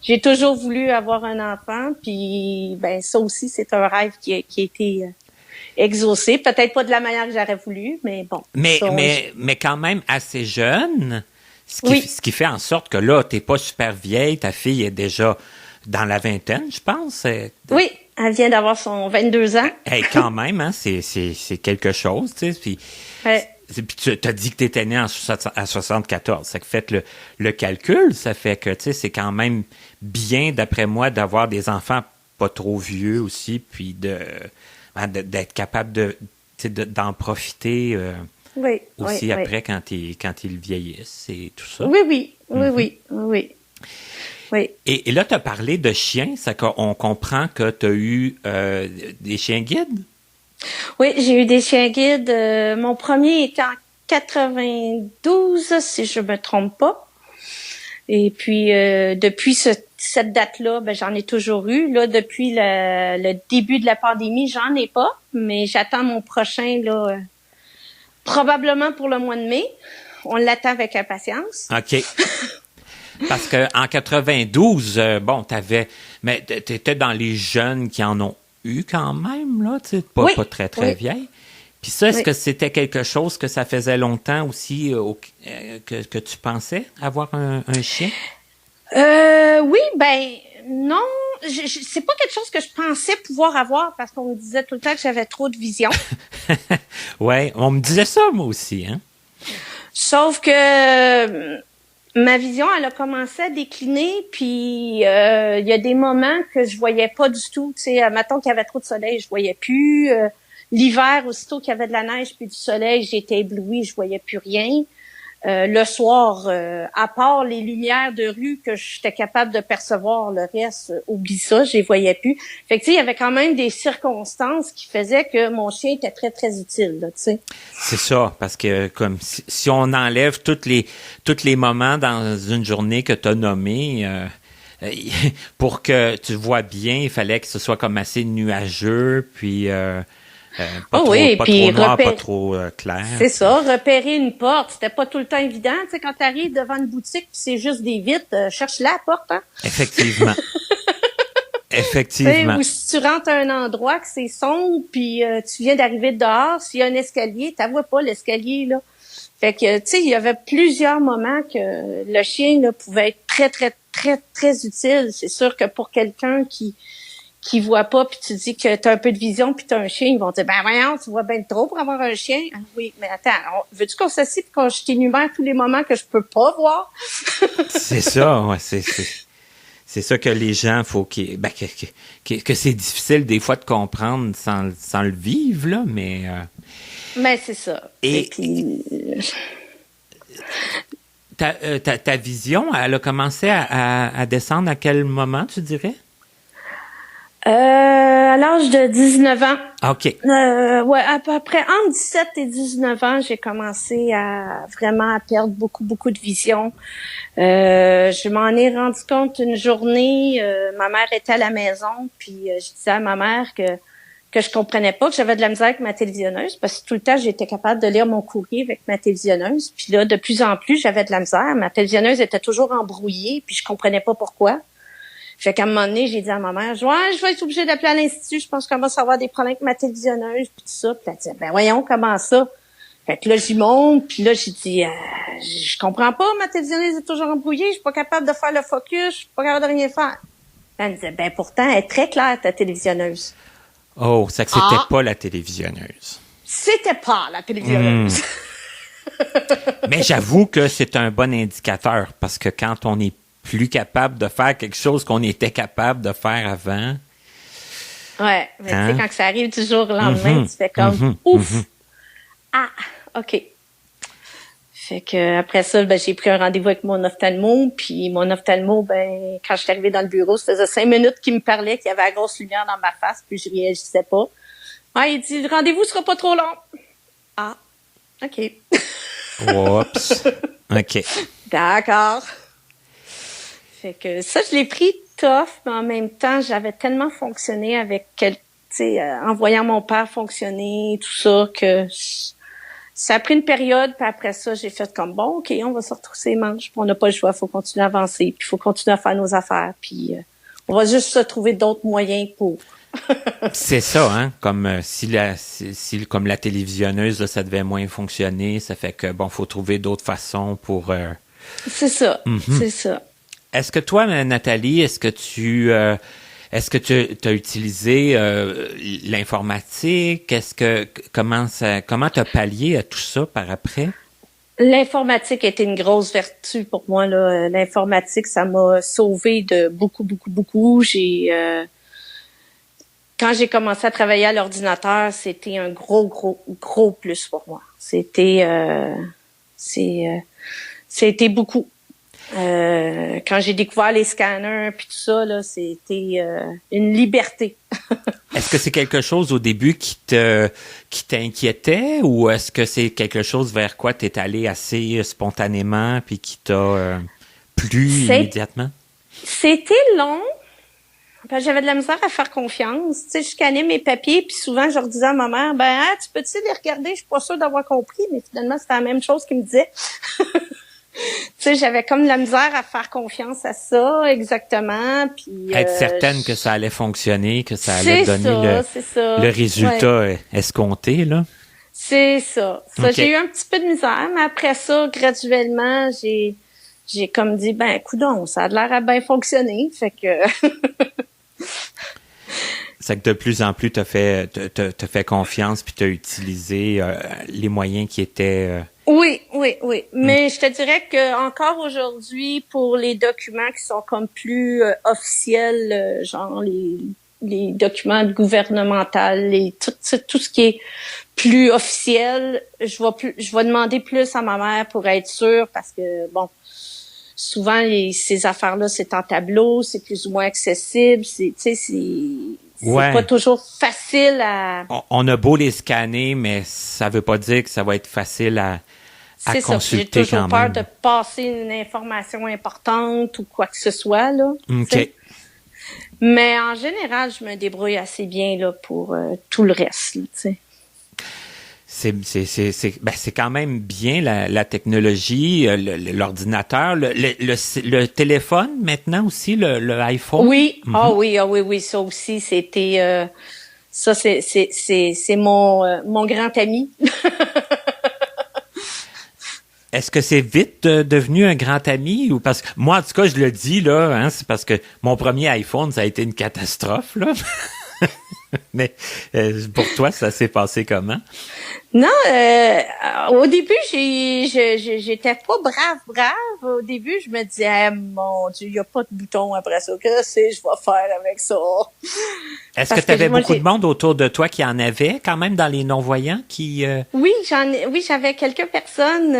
J'ai toujours voulu avoir un enfant, puis ben ça aussi c'est un rêve qui a été exaucé. Peut-être pas de la manière que j'aurais voulu, mais bon. Mais quand même assez jeune. Oui. Ce qui fait en sorte que là, t'es pas super vieille, ta fille est déjà dans la vingtaine, je pense. Oui, elle vient d'avoir son 22 ans. Hey, quand même, hein, c'est quelque chose, tu sais. Puis, puis tu as dit que tu étais né à 74. Ça fait le calcul, ça fait que, tu sais, c'est quand même bien, d'après moi, d'avoir des enfants pas trop vieux aussi, puis d'être capable d'en profiter. Aussi après quand ils vieillissent et tout ça. Oui. Et là, tu as parlé de chiens, ça qu'on comprend que tu as eu des chiens guides? Oui, j'ai eu des chiens guides. Mon premier était en 92, si je me trompe pas. Et puis, depuis cette date-là, ben, j'en ai toujours eu. Là, depuis le début de la pandémie, j'en ai pas, mais j'attends mon prochain, là... Probablement pour le mois de mai. On l'attend avec impatience. OK. Parce que en 92, mais t'étais dans les jeunes qui en ont eu quand même, là, tu sais, pas très, très vieille. Puis ça, est-ce que c'était quelque chose que ça faisait longtemps aussi que tu pensais avoir un chien? Oui, ben non. C'est pas quelque chose que je pensais pouvoir avoir parce qu'on me disait tout le temps que j'avais trop de vision. Ouais, on me disait ça, moi aussi, hein. Sauf que ma vision, elle a commencé à décliner, puis il y a des moments que je voyais pas du tout. Tu sais, mettons qu'il y avait trop de soleil, je voyais plus. L'hiver, aussitôt qu'il y avait de la neige puis du soleil, j'étais éblouie, je voyais plus rien. Le soir, à part les lumières de rue que j'étais capable de percevoir, le reste, oublie ça, je les voyais plus. Fait que tu sais, il y avait quand même des circonstances qui faisaient que mon chien était très, très utile, là, tu sais. C'est ça, parce que comme si on enlève tous les moments dans une journée que tu as nommés, pour que tu vois bien, il fallait que ce soit comme assez nuageux, puis... pas trop noir, pas trop clair. C'est ça, repérer une porte, c'était pas tout le temps évident. Tu sais, quand tu arrives devant une boutique puis c'est juste des vitres, cherche la porte, hein. Effectivement. Effectivement. Ou si tu rentres à un endroit que c'est sombre puis tu viens d'arriver dehors, s'il y a un escalier, tu vois pas l'escalier, là. Fait que, tu sais, il y avait plusieurs moments que le chien, là, pouvait être très, très, très, très utile. C'est sûr que pour quelqu'un qui voit pas, puis tu dis que t'as un peu de vision, puis t'as un chien, ils vont dire, ben voyons, tu vois bien trop pour avoir un chien. Ah, oui, mais attends, veux-tu qu'on s'assied puis qu'on je t'énumère tous les moments que je peux pas voir? C'est ça, ouais, c'est ça que les gens, faut que c'est difficile des fois de comprendre sans le vivre, là, mais... Mais c'est ça. Et puis... Ta vision, elle a commencé à descendre à quel moment, tu dirais? À l'âge de 19 ans. OK. Ouais, à peu près entre 17 et 19 ans, j'ai commencé à vraiment perdre beaucoup, beaucoup de vision. Je m'en ai rendu compte une journée, ma mère était à la maison, puis je disais à ma mère que je comprenais pas, que j'avais de la misère avec ma télévisionneuse, parce que tout le temps, j'étais capable de lire mon courrier avec ma télévisionneuse. Puis là, de plus en plus, j'avais de la misère. Ma télévisionneuse était toujours embrouillée, puis je comprenais pas pourquoi. Fait qu'à un moment donné, j'ai dit à ma mère, je vais être obligée d'appeler à l'Institut, je pense qu'on va avoir des problèmes avec ma télévisionneuse, puis tout ça. Puis elle dit, ben voyons, comment ça? Fait que là, j'y monte, puis là, j'ai dit, je comprends pas, ma télévisionneuse est toujours embrouillée, je suis pas capable de faire le focus, je suis pas capable de rien faire. Elle me disait, ben pourtant, elle est très claire, ta télévisionneuse. Oh, c'est que c'était pas la télévisionneuse. C'était pas la télévisionneuse. Mais j'avoue que c'est un bon indicateur, parce que quand on est plus capable de faire quelque chose qu'on était capable de faire avant. Ouais, mais Hein? tu sais, quand ça arrive du jour au lendemain, tu fais comme ouf! Ah, OK. Fait que après ça, ben, j'ai pris un rendez-vous avec mon ophtalmo, puis mon ophtalmo, ben, quand je suis arrivée dans le bureau, ça faisait 5 minutes qu'il me parlait, qu'il y avait la grosse lumière dans ma face, puis je réagissais pas. Ah, il dit, le rendez-vous sera pas trop long. Ah, OK. Oups. OK. D'accord. Fait que ça, je l'ai pris tough, mais en même temps, j'avais tellement fonctionné avec en voyant mon père fonctionner, tout ça, que ça a pris une période, puis après ça, j'ai fait comme, bon, OK, on va se retrousser les manches, puis on n'a pas le choix, il faut continuer à avancer, puis il faut continuer à faire nos affaires, puis on va juste se trouver d'autres moyens pour. C'est ça, hein? Comme si comme la télévisionneuse, là, ça devait moins fonctionner, ça fait que bon, faut trouver d'autres façons pour. C'est ça, c'est ça. Est-ce que toi, Nathalie, est-ce que tu as utilisé l'informatique? Comment t'as pallié à tout ça par après? L'informatique a été une grosse vertu pour moi, là. L'informatique, ça m'a sauvé de beaucoup, beaucoup, beaucoup. Quand j'ai commencé à travailler à l'ordinateur, c'était un gros, gros, gros plus pour moi. C'était beaucoup. Quand j'ai découvert les scanners puis tout ça, là, c'était une liberté. Est-ce que c'est quelque chose au début qui t'inquiétait, ou est-ce que c'est quelque chose vers quoi t'es allé assez spontanément puis qui t'a plu immédiatement? C'était long. Ben, j'avais de la misère à faire confiance. Tu sais, je scannais mes papiers, puis souvent, je leur disais à ma mère, tu peux-tu les regarder? Je suis pas sûre d'avoir compris, mais finalement, c'était la même chose qu'il me disait. Tu sais, j'avais comme de la misère à faire confiance à ça, exactement. Puis, être certaine que ça allait fonctionner, que ça allait donner le résultat escompté, là. C'est ça. Okay. J'ai eu un petit peu de misère, mais après ça, graduellement, j'ai comme dit, coudonc, ça a l'air à bien fonctionner. Fait que... C'est que de plus en plus, t'as fait confiance puis t'as utilisé les moyens qui étaient... Oui. Mais je te dirais que encore aujourd'hui, pour les documents qui sont comme plus officiels, genre les documents gouvernementaux, tout ce qui est plus officiel, je vais demander plus à ma mère pour être sûre, parce que bon, souvent ces affaires-là, c'est en tableau, c'est plus ou moins accessible, c'est pas toujours facile à... On a beau les scanner, mais ça veut pas dire que ça va être facile à consulter quand même. J'ai toujours peur de passer une information importante ou quoi que ce soit, là. OK. T'sais. Mais en général, je me débrouille assez bien là pour tout le reste, tu sais. C'est quand même bien la technologie, l'ordinateur, le téléphone maintenant aussi, le iPhone. Oui, oui, ça aussi c'était ça c'est mon grand ami. Est-ce que c'est vite devenu un grand ami, ou parce que moi en tout cas je le dis là, hein, c'est parce que mon premier iPhone ça a été une catastrophe là. Mais pour toi, ça s'est passé comment? Non, au début, j'étais pas brave. Au début, je me disais, mon Dieu, il y a pas de bouton après ça. Que je vais faire avec ça? Est-ce que tu avais beaucoup de monde autour de toi qui en avait, quand même, dans les non-voyants qui... Oui, j'avais quelques personnes.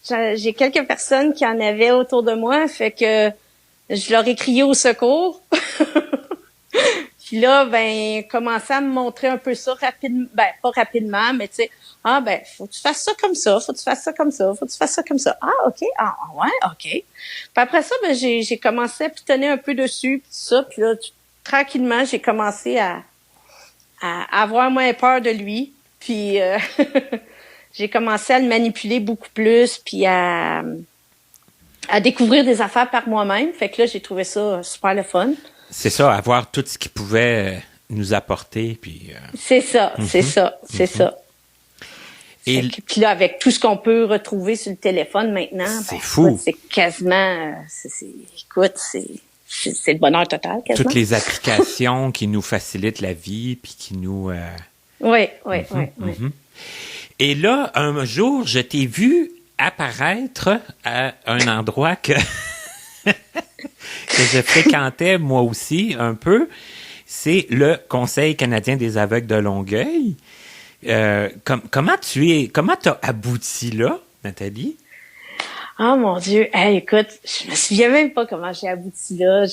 J'ai quelques personnes qui en avaient autour de moi, fait que je leur ai crié au secours. Puis là, commençait à me montrer un peu ça rapidement. Pas rapidement, mais tu sais, faut que tu fasses ça comme ça, faut que tu fasses ça comme ça, faut que tu fasses ça comme ça. Ah, OK, ouais, OK. Puis après ça, j'ai commencé à pitonner un peu dessus, puis tout ça. Puis là, tranquillement, j'ai commencé à avoir moins peur de lui. Puis j'ai commencé à le manipuler beaucoup plus, puis à découvrir des affaires par moi-même. Fait que là, j'ai trouvé ça super le fun. C'est ça, avoir tout ce qu'il pouvait nous apporter, puis... C'est ça. Et puis là, avec tout ce qu'on peut retrouver sur le téléphone maintenant, c'est fou. Écoute, c'est quasiment... c'est le bonheur total, quasiment. Toutes les applications qui nous facilitent la vie, puis qui nous... Oui. Et là, un jour, je t'ai vu apparaître à un endroit que je fréquentais moi aussi un peu. c'est le Conseil canadien des aveugles de Longueuil. Comment t'as abouti là, Nathalie? Oh mon Dieu, hey, écoute, je me souviens même pas comment j'ai abouti là.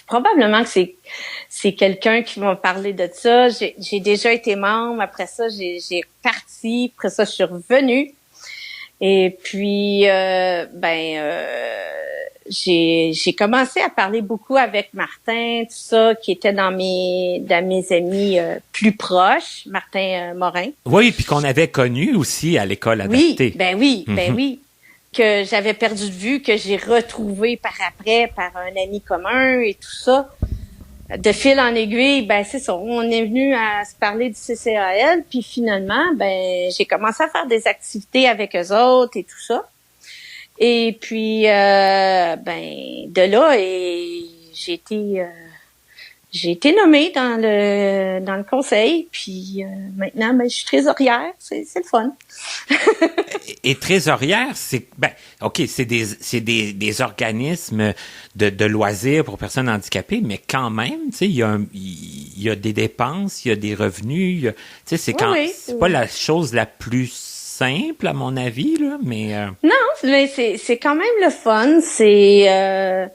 Probablement que c'est quelqu'un qui m'a parlé de ça. J'ai déjà été membre. Après ça, j'ai parti. Après ça, je suis revenue. Et puis, j'ai commencé à parler beaucoup avec Martin, tout ça, qui était dans mes amis plus proches, Martin Morin. Oui, puis qu'on avait connu aussi à l'école adaptée. Oui, ben oui. Que j'avais perdu de vue, que j'ai retrouvé par après, par un ami commun et tout ça. De fil en aiguille, ben c'est ça. On est venu à se parler du CCAL, puis finalement, ben j'ai commencé à faire des activités avec eux autres et tout ça. Et puis, de là, j'ai été nommée dans le conseil, puis maintenant, ben je suis trésorière. C'est le fun. Et trésorière, c'est des organismes de loisirs pour personnes handicapées, mais quand même, tu sais, il y a des dépenses, il y a des revenus, tu sais, c'est pas la chose la plus simple à mon avis là, mais non, mais c'est quand même le fun. C'est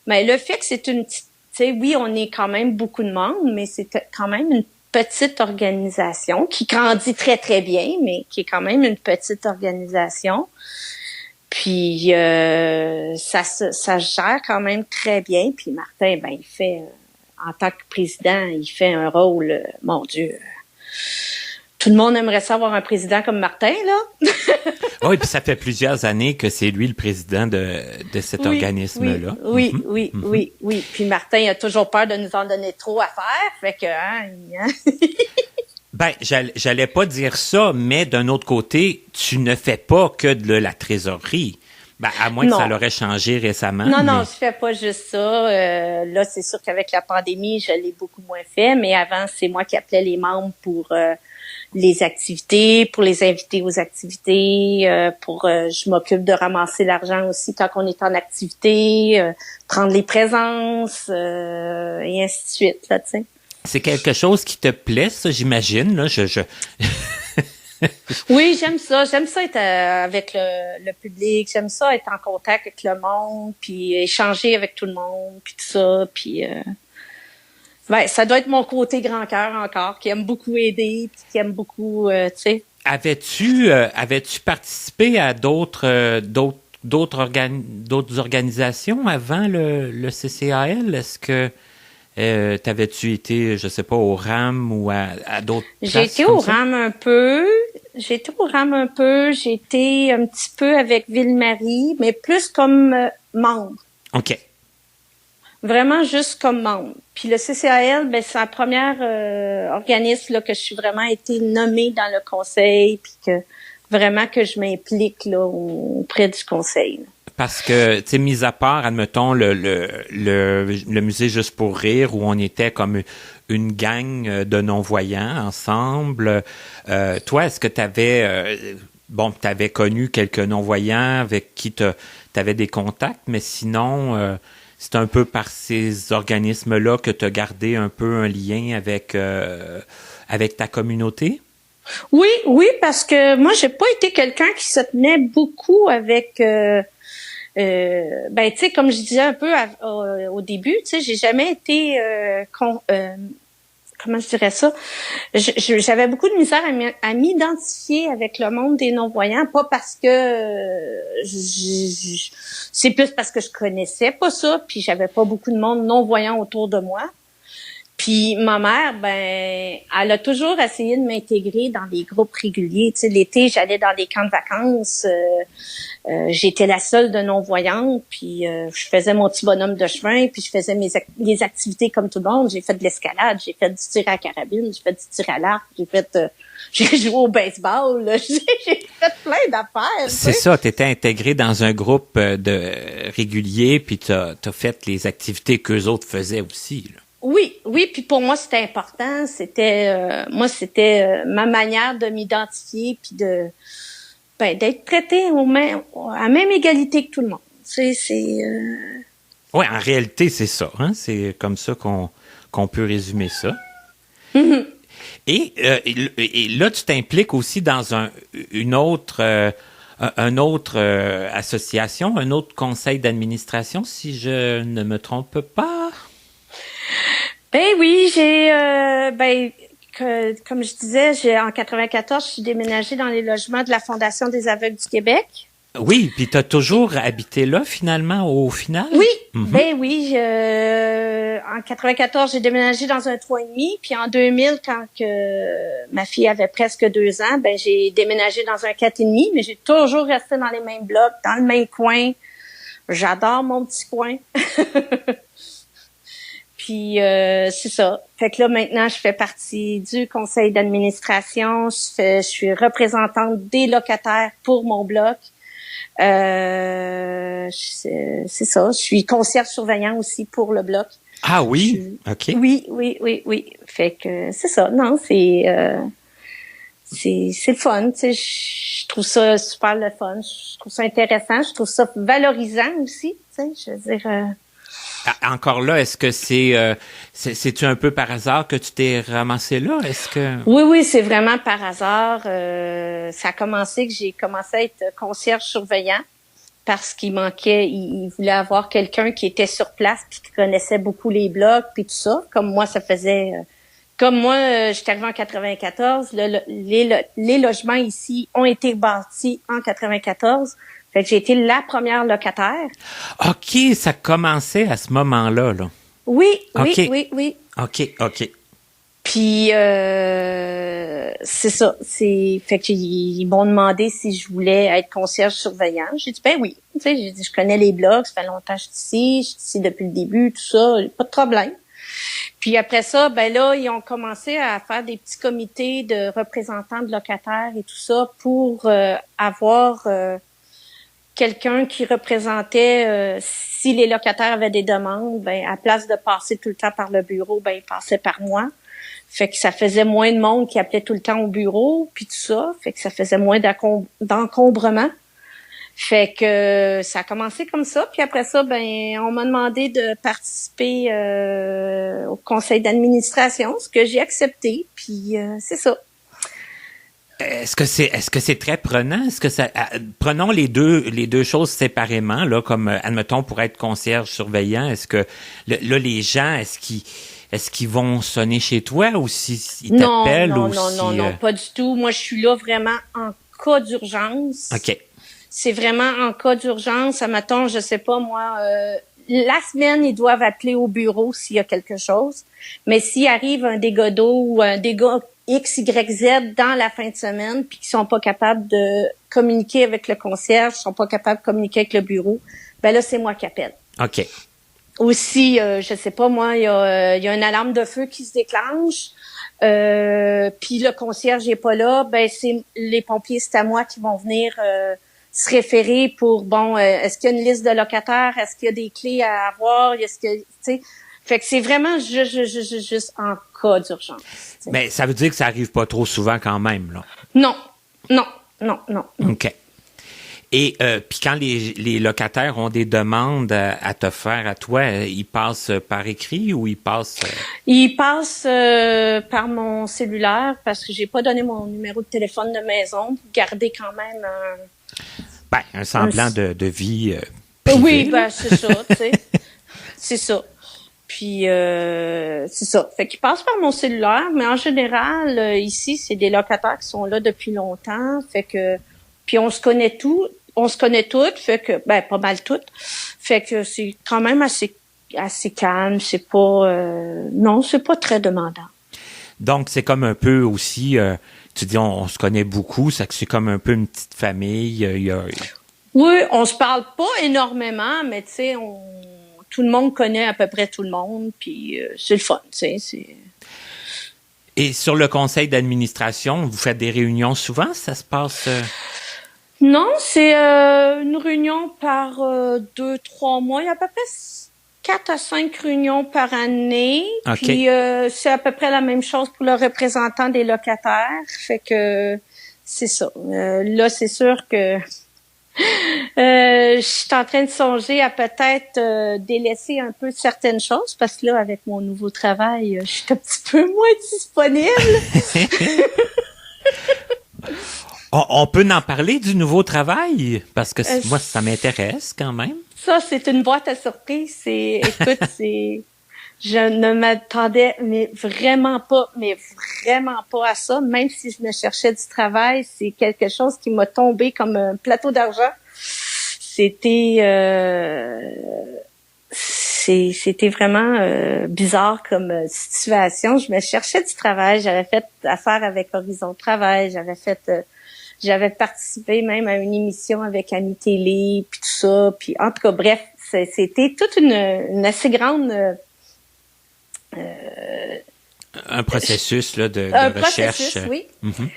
le fait que c'est une petite, tu sais, oui, on est quand même beaucoup de monde, mais c'est quand même une petite organisation qui grandit très, très bien, mais qui est quand même une petite organisation. Puis, ça se gère quand même très bien. Puis Martin, ben, il fait, en tant que président, il fait un rôle, mon Dieu. Tout le monde aimerait ça avoir un président comme Martin, là. Oui, puis ça fait plusieurs années que c'est lui le président de cet organisme-là. Oui. Puis Martin a toujours peur de nous en donner trop à faire, fait que... Ben, j'allais pas dire ça, mais d'un autre côté, tu ne fais pas que de la trésorerie. Ben, à moins que ça l'aurait changé récemment. Non, je fais pas juste ça. Là, c'est sûr qu'avec la pandémie, je l'ai beaucoup moins fait, mais avant, c'est moi qui appelais les membres pour... les activités, pour les inviter aux activités, je m'occupe de ramasser l'argent aussi quand on est en activité, prendre les présences, et ainsi de suite, là, tu sais. C'est quelque chose qui te plaît, ça, j'imagine, là, Oui, j'aime ça être avec le public, j'aime ça être en contact avec le monde, puis échanger avec tout le monde, puis tout ça, puis... ça doit être mon côté grand cœur encore, qui aime beaucoup aider, puis qui aime beaucoup, tu sais. Avais-tu participé à d'autres organisations avant le CCAL? Est-ce que t'avais-tu été, je sais pas, au RAM ou à d'autres places? J'ai été au RAM un peu. J'ai été un petit peu avec Ville-Marie, mais plus comme membre. OK. Vraiment juste comme membre. Puis le CCAL, ben c'est la première organisme là que je suis vraiment été nommée dans le conseil, puis que vraiment que je m'implique là auprès du conseil. Là. Parce que, tu sais, mis à part, admettons, le musée Juste pour rire, où on était comme une gang de non-voyants ensemble, toi, est-ce que t'avais connu quelques non-voyants avec qui t'avais des contacts, mais sinon... c'est un peu par ces organismes-là que tu as gardé un peu un lien avec ta communauté? Oui, parce que moi, j'ai pas été quelqu'un qui se tenait beaucoup avec... tu sais, comme je disais un peu au début, tu sais, j'ai jamais été... comment je dirais ça? J'avais beaucoup de misère à m'identifier avec le monde des non-voyants, pas parce que c'est plus parce que je connaissais pas ça, puis j'avais pas beaucoup de monde non-voyant autour de moi. Puis ma mère, ben, elle a toujours essayé de m'intégrer dans des groupes réguliers. Tu sais, l'été, j'allais dans des camps de vacances. J'étais la seule de non-voyante, puis je faisais mon petit bonhomme de chemin, puis je faisais les activités comme tout le monde. J'ai fait de l'escalade, j'ai fait du tir à la carabine, j'ai fait du tir à l'arc, j'ai joué au baseball, là. J'ai fait plein d'affaires. C'est ça, t'étais intégré dans un groupe de réguliers, puis t'as fait les activités qu'eux autres faisaient aussi, là. Oui, puis pour moi c'était important, c'était ma manière de m'identifier puis d'être traitée à même égalité que tout le monde. C'est Oui, en réalité, c'est ça. Hein? C'est comme ça qu'on peut résumer ça. Mm-hmm. Et là, tu t'impliques aussi dans une autre association, un autre conseil d'administration, si je ne me trompe pas. Ben oui, comme je disais, en 94, je suis déménagée dans les logements de la Fondation des aveugles du Québec. Oui, puis tu as toujours habité là, finalement, au final? Oui, Mm-hmm. oui. En 94, j'ai déménagé dans un 3,5, puis en 2000, quand ma fille avait presque 2 ans, j'ai déménagé dans un 4,5, mais j'ai toujours resté dans les mêmes blocs, dans le même coin. J'adore mon petit coin. Puis c'est ça. Fait que là, maintenant, je fais partie du conseil d'administration. Je suis représentante des locataires pour mon bloc. C'est ça. Je suis concierge surveillant aussi pour le bloc. Ah oui? OK. Oui. Fait que c'est ça. Non, c'est le fun. Tu sais, je trouve ça super le fun. Je trouve ça intéressant. Je trouve ça valorisant aussi. Tu sais, je veux dire. Encore là, est-ce que c'est-tu un peu par hasard que tu t'es ramassé là? Est-ce que... Oui, c'est vraiment par hasard. Ça a commencé que j'ai commencé à être concierge surveillant parce qu'il manquait, il voulait avoir quelqu'un qui était sur place puis qui connaissait beaucoup les blocs puis tout ça. Comme moi, j'étais arrivée en 94. Les logements ici ont été bâtis en 94. Fait que j'ai été la première locataire. OK, ça commençait à ce moment-là, là. Oui. OK. Puis c'est ça. Fait que ils m'ont demandé si je voulais être concierge surveillant. J'ai dit ben oui. Tu sais, j'ai dit je connais les blocs, ça fait longtemps que je suis ici depuis le début, tout ça, pas de problème. Puis après ça, là, ils ont commencé à faire des petits comités de représentants de locataires et tout ça pour avoir quelqu'un qui représentait si les locataires avaient des demandes, à place de passer tout le temps par le bureau, ils passaient par moi. Fait que ça faisait moins de monde qui appelait tout le temps au bureau, puis tout ça. Fait que ça faisait moins d'encombrement. Fait que ça a commencé comme ça. Puis après ça, on m'a demandé de participer au conseil d'administration, ce que j'ai accepté. Puis c'est ça. Est-ce que c'est très prenant? Est-ce que prenons les deux choses séparément, là, comme, admettons, pour être concierge surveillant, est-ce que, là, les gens, est-ce qu'ils vont sonner chez toi ou s'ils t'appellent ou non, pas du tout. Moi, je suis là vraiment en cas d'urgence. OK. C'est vraiment en cas d'urgence. Admettons, je sais pas, moi, la semaine, ils doivent appeler au bureau s'il y a quelque chose. Mais s'il arrive un dégât d'eau ou un dégât X, Y, Z dans la fin de semaine, puis qu'ils sont pas capables de communiquer avec le concierge, sont pas capables de communiquer avec le bureau, là, c'est moi qui appelle. OK. Aussi, je sais pas, moi, il y a une alarme de feu qui se déclenche, puis le concierge est pas là, c'est les pompiers, c'est à moi qui vont venir se référer pour, est-ce qu'il y a une liste de locataires, est-ce qu'il y a des clés à avoir, est-ce que, tu sais... Fait que c'est vraiment juste en cas d'urgence. T'sais. Mais ça veut dire que ça arrive pas trop souvent quand même, là. Non. OK. Et puis quand les locataires ont des demandes à te faire à toi, ils passent par écrit ou ils passent... Ils passent par mon cellulaire parce que j'ai pas donné mon numéro de téléphone de maison pour garder quand même un semblant de vie privée. Oui, c'est ça, tu sais. C'est ça. Puis c'est ça. Fait qu'ils passent par mon cellulaire, mais en général, ici, c'est des locataires qui sont là depuis longtemps. Fait que puis on se connaît toutes, fait que pas mal toutes. Fait que c'est quand même assez calme, c'est pas non, c'est pas très demandant. Donc c'est comme un peu aussi tu dis on se connaît beaucoup, ça que c'est comme un peu une petite famille, Oui, on se parle pas énormément, mais tu sais tout le monde connaît à peu près tout le monde, puis c'est le fun, tu sais. Et sur le conseil d'administration, vous faites des réunions souvent? Ça se passe... Non, c'est une réunion par 2-3 mois. Il y a à peu près 4 à 5 réunions par année. Okay. Puis c'est à peu près la même chose pour le représentant des locataires. Fait que c'est ça. Là, c'est sûr que Je suis en train de songer à peut-être délaisser un peu certaines choses parce que là, avec mon nouveau travail, je suis un petit peu moins disponible. On peut en parler du nouveau travail? Parce que moi, ça m'intéresse quand même. Ça, c'est une boîte à surprise. Écoute, je ne m'attendais vraiment pas à ça. Même si je me cherchais du travail, c'est quelque chose qui m'a tombé comme un plateau d'argent. C'était vraiment bizarre comme situation. Je me cherchais du travail. J'avais fait affaire avec Horizon Travail. J'avais participé même à une émission avec Ami Télé, puis tout ça. Puis en tout cas, bref, c'était toute une assez grande un processus là de recherche. Processus, oui. Mm-hmm.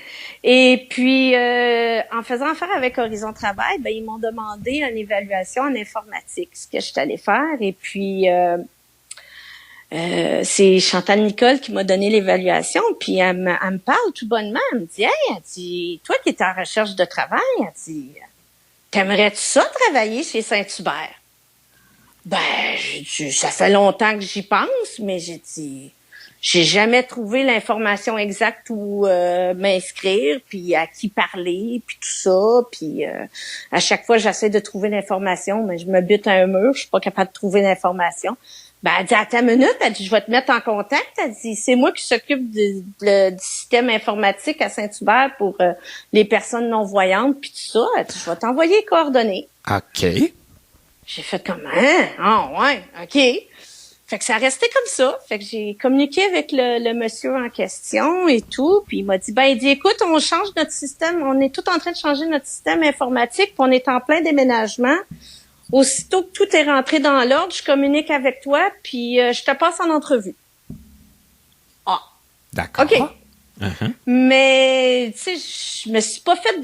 Et puis, en faisant affaire avec Horizon Travail, ils m'ont demandé une évaluation en informatique, ce que je suis allée faire. Et puis, c'est Chantal Nicole qui m'a donné l'évaluation. Puis, elle me parle tout bonnement. Elle me dit, « Hey, elle dit, toi qui es en recherche de travail, elle dit, t'aimerais-tu ça travailler chez Saint-Hubert? » Ben, j'ai dit, ça fait longtemps que j'y pense, mais j'ai dit... J'ai jamais trouvé l'information exacte où m'inscrire, puis à qui parler, puis tout ça. Puis à chaque fois, j'essaie de trouver l'information, mais je me bute à un mur, je suis pas capable de trouver l'information. Ben, elle dit, attends une minute, elle dit, je vais te mettre en contact. Elle dit, c'est moi qui s'occupe du système informatique à Saint-Hubert pour les personnes non-voyantes, puis tout ça. Elle dit, je vais t'envoyer les coordonnées. OK. J'ai fait comme, hein? Ah, ouais, OK. Fait que ça restait comme ça. Fait que j'ai communiqué avec le monsieur en question et tout. Puis il m'a dit, il dit, écoute, on change notre système. On est tout en train de changer notre système informatique. Puis on est en plein déménagement. Aussitôt que tout est rentré dans l'ordre, je communique avec toi. Puis je te passe en entrevue. Ah. D'accord. OK. Uh-huh. Mais, tu sais, je me suis pas fait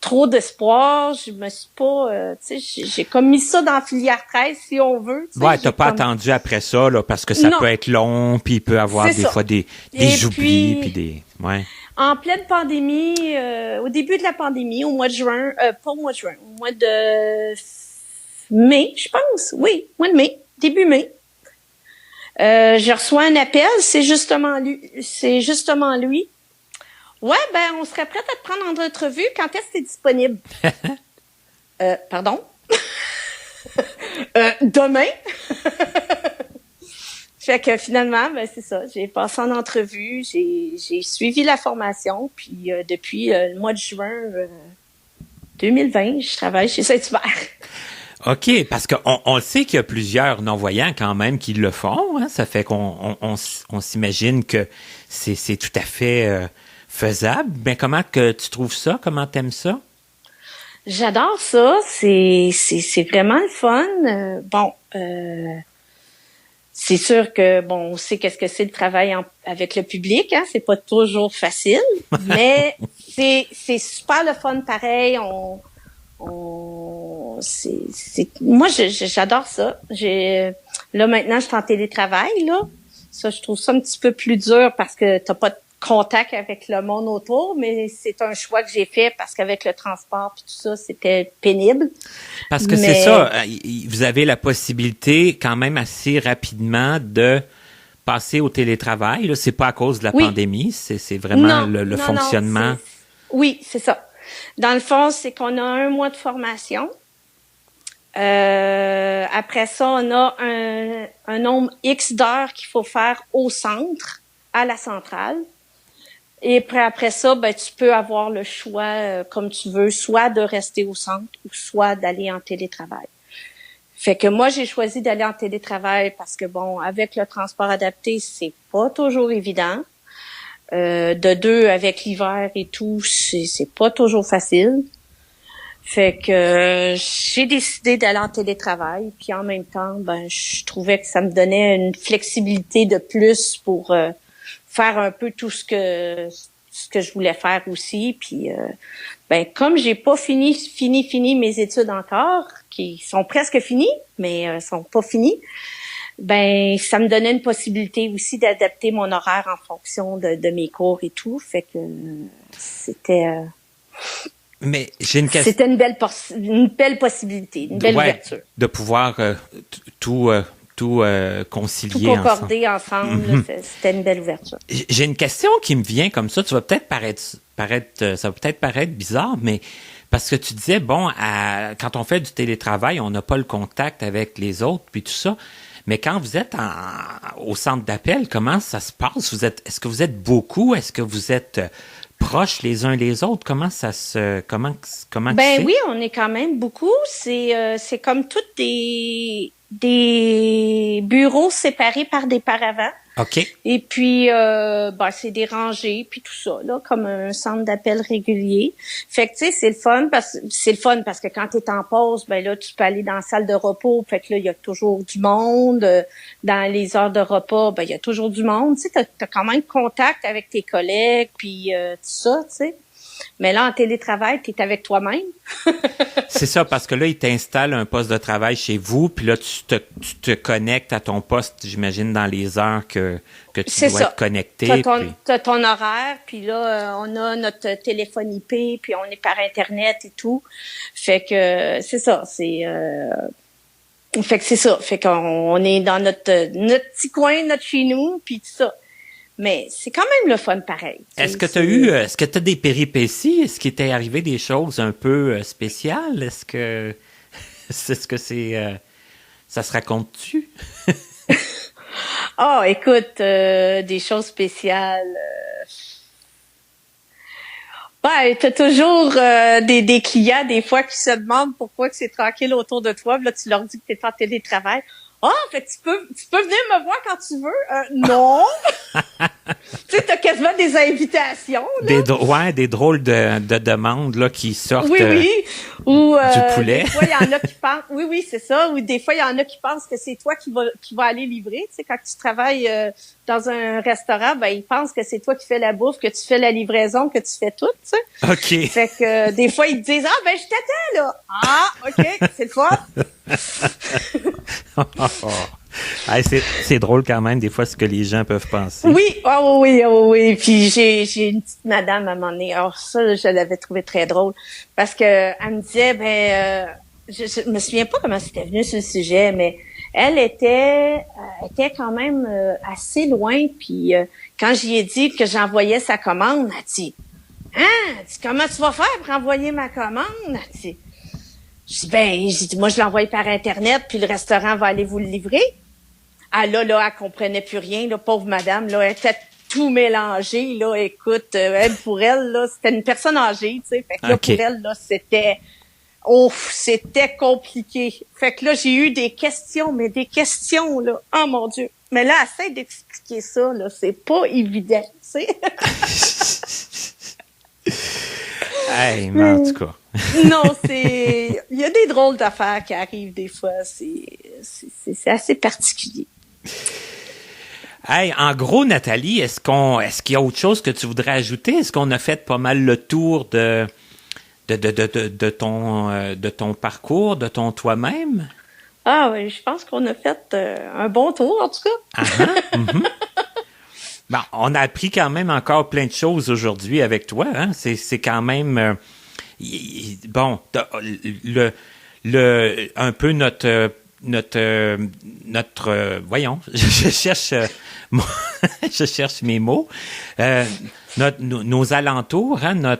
trop d'espoir. Je me suis pas, tu sais, j'ai comme mis ça dans la filière 13, si on veut. Ouais, t'as pas attendu après ça, là, parce que ça peut être long, puis il peut avoir des fois des oublis, puis des, ouais. En pleine pandémie, au début de la pandémie, au mois de juin, pas au mois de juin, au mois de mai, je pense. Oui, mois de mai, début mai. Je reçois un appel, c'est justement lui. Ouais, on serait prêt à te prendre en entrevue. Quand est-ce que t'es disponible? Pardon? Demain? Fait que finalement, c'est ça. J'ai passé en entrevue, j'ai suivi la formation, puis depuis le mois de juin 2020, je travaille chez Saint-Hubert. OK, parce qu'on le sait qu'il y a plusieurs non-voyants quand même qui le font. Hein? Ça fait qu'on s'imagine que c'est tout à fait faisable. Ben comment que tu trouves ça? Comment t'aimes ça? J'adore ça. C'est vraiment le fun. C'est sûr que on sait qu'est-ce que c'est le travail avec le public. Hein? C'est pas toujours facile, mais c'est super le fun pareil. Moi j'adore ça. Là maintenant je suis en télétravail là. Ça je trouve ça un petit peu plus dur parce que t'as pas de contact avec le monde autour, mais c'est un choix que j'ai fait parce qu'avec le transport puis tout ça c'était pénible. Parce que c'est ça, vous avez la possibilité quand même assez rapidement de passer au télétravail. Là, c'est pas à cause de la pandémie, c'est vraiment le fonctionnement. Oui, c'est ça. Dans le fond, c'est qu'on a 1 mois de formation. Après ça, on a un nombre X d'heures qu'il faut faire au centre, à la centrale. Et après ça, tu peux avoir le choix, comme tu veux, soit de rester au centre ou soit d'aller en télétravail. Fait que moi, j'ai choisi d'aller en télétravail parce que, avec le transport adapté, c'est pas toujours évident. De 2, avec l'hiver et tout, c'est pas toujours facile. Fait que j'ai décidé d'aller en télétravail, puis en même temps, je trouvais que ça me donnait une flexibilité de plus pour faire un peu tout ce que je voulais faire aussi. Puis comme j'ai pas fini mes études encore, qui sont presque finies, mais sont pas finies. Ça me donnait une possibilité aussi d'adapter mon horaire en fonction de mes cours et tout. Fait que c'était Mais j'ai une question. C'était une belle possibilité, une belle ouverture. De pouvoir tout concilier tout concorder ensemble, c'était une belle ouverture. J'ai une question qui me vient comme ça. Tu vas peut-être ça va peut-être paraître bizarre, mais parce que tu disais, bon, quand on fait du télétravail, on n'a pas le contact avec les autres, puis tout ça. Mais quand vous êtes au centre d'appel, comment ça se passe? Est-ce que vous êtes beaucoup? Est-ce que vous êtes proches les uns les autres? Comment oui, on est quand même beaucoup. C'est comme toutes des bureaux séparés par des paravents. OK. Et puis, c'est des rangées, puis tout ça, là, comme un centre d'appel régulier. Fait que, tu sais, c'est le fun parce que quand t'es en pause, ben là, tu peux aller dans la salle de repos. Fait que là, il y a toujours du monde. Dans les heures de repas, ben, il y a toujours du monde. Tu sais, t'as quand même contact avec tes collègues, puis tout ça, tu sais. Mais là, en télétravail, t'es avec toi-même. C'est ça, parce que là, ils t'installent un poste de travail chez vous, puis là, tu te connectes à ton poste, j'imagine, dans les heures que tu dois être connecté. T'as ton horaire, puis là, on a notre téléphone IP, puis on est par Internet et tout. Fait que c'est ça, Fait qu'on est dans notre petit coin, notre chez nous, puis tout ça. Mais c'est quand même le fun pareil. Est-ce que tu as des péripéties? Est-ce qu'il t'est arrivé des choses un peu spéciales? Est-ce que ça se raconte-tu? Écoute, des choses spéciales. T'as toujours des clients des fois qui se demandent pourquoi que c'est tranquille autour de toi. Puis là, tu leur dis que t'es en télétravail. Fait que tu peux venir me voir quand tu veux. Non. Tu sais, t'as quasiment des invitations, là. Des drôles de demandes, là, qui sortent. Oui. Ou, du poulet. Des fois, il y en a qui pensent, oui, c'est ça. Ou des fois, il y en a qui pensent que c'est toi qui va aller livrer. Tu sais, quand tu travailles dans un restaurant, ben, ils pensent que c'est toi qui fais la bouffe, que tu fais la livraison, que tu fais tout, tu sais. OK. Fait que, des fois, ils te disent, je t'attends, là. OK, c'est le fun. C'est drôle quand même, des fois, ce que les gens peuvent penser. Oui. Puis j'ai une petite madame à un moment donné. Alors ça, je l'avais trouvé très drôle. Parce que elle me disait, je me souviens pas comment c'était venu ce sujet, mais elle était quand même assez loin. Puis quand j'y ai dit que j'envoyais sa commande, elle dit, comment tu vas faire pour envoyer ma commande? Elle dit, j'ai dit, moi, je l'envoie par Internet, puis le restaurant va aller vous le livrer. Elle comprenait plus rien, là, pauvre madame, là, elle était tout mélangée, là, écoute, pour elle, là, c'était une personne âgée, tu sais, fait que là, pour elle, là, c'était compliqué. Fait que là, j'ai eu des questions, là, oh mon Dieu. Mais là, essaie d'expliquer ça, là, c'est pas évident, tu sais. Mais en tout cas. Non, il y a des drôles d'affaires qui arrivent des fois, c'est assez particulier. En gros, Nathalie, est-ce qu'il y a autre chose que tu voudrais ajouter? Est-ce qu'on a fait pas mal le tour de ton parcours, de ton toi-même? Oui, je pense qu'on a fait un bon tour, en tout cas. Bon, on a appris quand même encore plein de choses aujourd'hui avec toi, hein? C'est quand même un peu notre voyons, je cherche mes mots. Nos alentours, hein,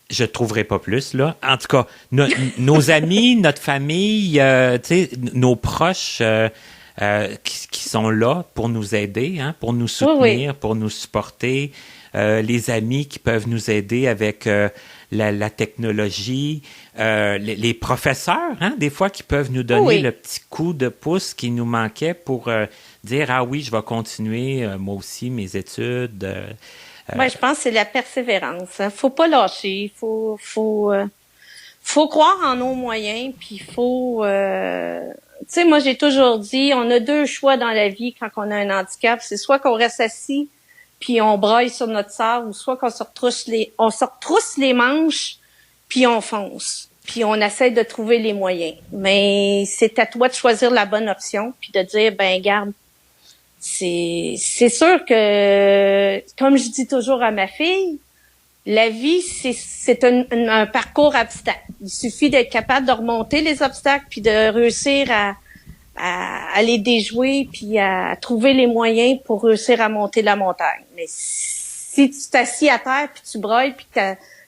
je trouverai pas plus, là. En tout cas, nos amis, notre famille, tu sais, nos proches qui sont là pour nous aider, hein, pour nous soutenir, pour nous supporter. Les amis qui peuvent nous aider avec la technologie, les professeurs, hein, des fois qui peuvent nous donner le petit coup de pouce qui nous manquait pour dire je vais continuer moi aussi mes études. Je pense que c'est la persévérance. Hein. Faut pas lâcher. Faut croire en nos moyens. Puis faut. Tu sais, moi j'ai toujours dit, on a deux choix dans la vie quand on a un handicap. C'est soit qu'on reste assis puis on braille sur notre sort, ou soit qu'on se retrousse les manches, puis on fonce. Puis on essaie de trouver les moyens. Mais c'est à toi de choisir la bonne option, puis de dire, garde, c'est sûr que, comme je dis toujours à ma fille, la vie, c'est un parcours obstacle. Il suffit d'être capable de remonter les obstacles puis de réussir à les déjouer puis à trouver les moyens pour réussir à monter la montagne. Mais si tu t'assis à terre puis tu broyes puis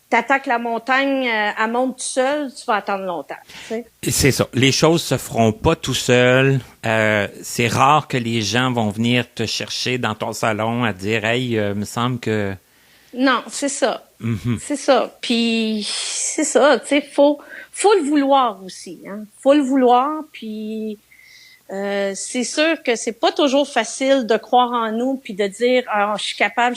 t'attaques la montagne, elle monte tout seul, tu vas attendre longtemps. Tu sais? C'est ça. Les choses se feront pas tout seuls. C'est rare que les gens vont venir te chercher dans ton salon à dire « Hey, me semble que... » Non, c'est ça. Mm-hmm. C'est ça. Puis c'est ça, tu sais, faut le vouloir aussi, hein. Faut le vouloir, puis c'est sûr que c'est pas toujours facile de croire en nous puis de dire je suis capable.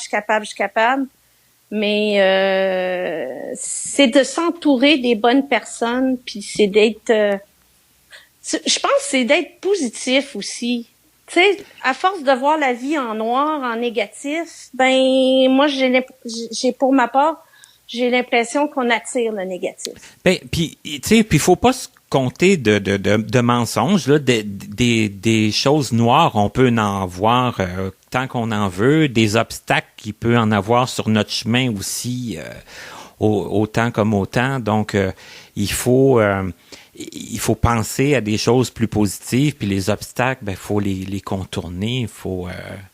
Mais c'est de s'entourer des bonnes personnes, puis c'est d'être je pense que c'est d'être positif aussi. Tu sais, à force de voir la vie en noir, en négatif, ben moi j'ai pour ma part, j'ai l'impression qu'on attire le négatif. Ben puis tu sais, puis faut pas se compter de mensonges là, des choses noires, on peut en voir tant qu'on en veut, des obstacles qu'il peut en avoir sur notre chemin aussi autant comme autant. Donc il faut penser à des choses plus positives, puis les obstacles, ben faut les contourner, il faut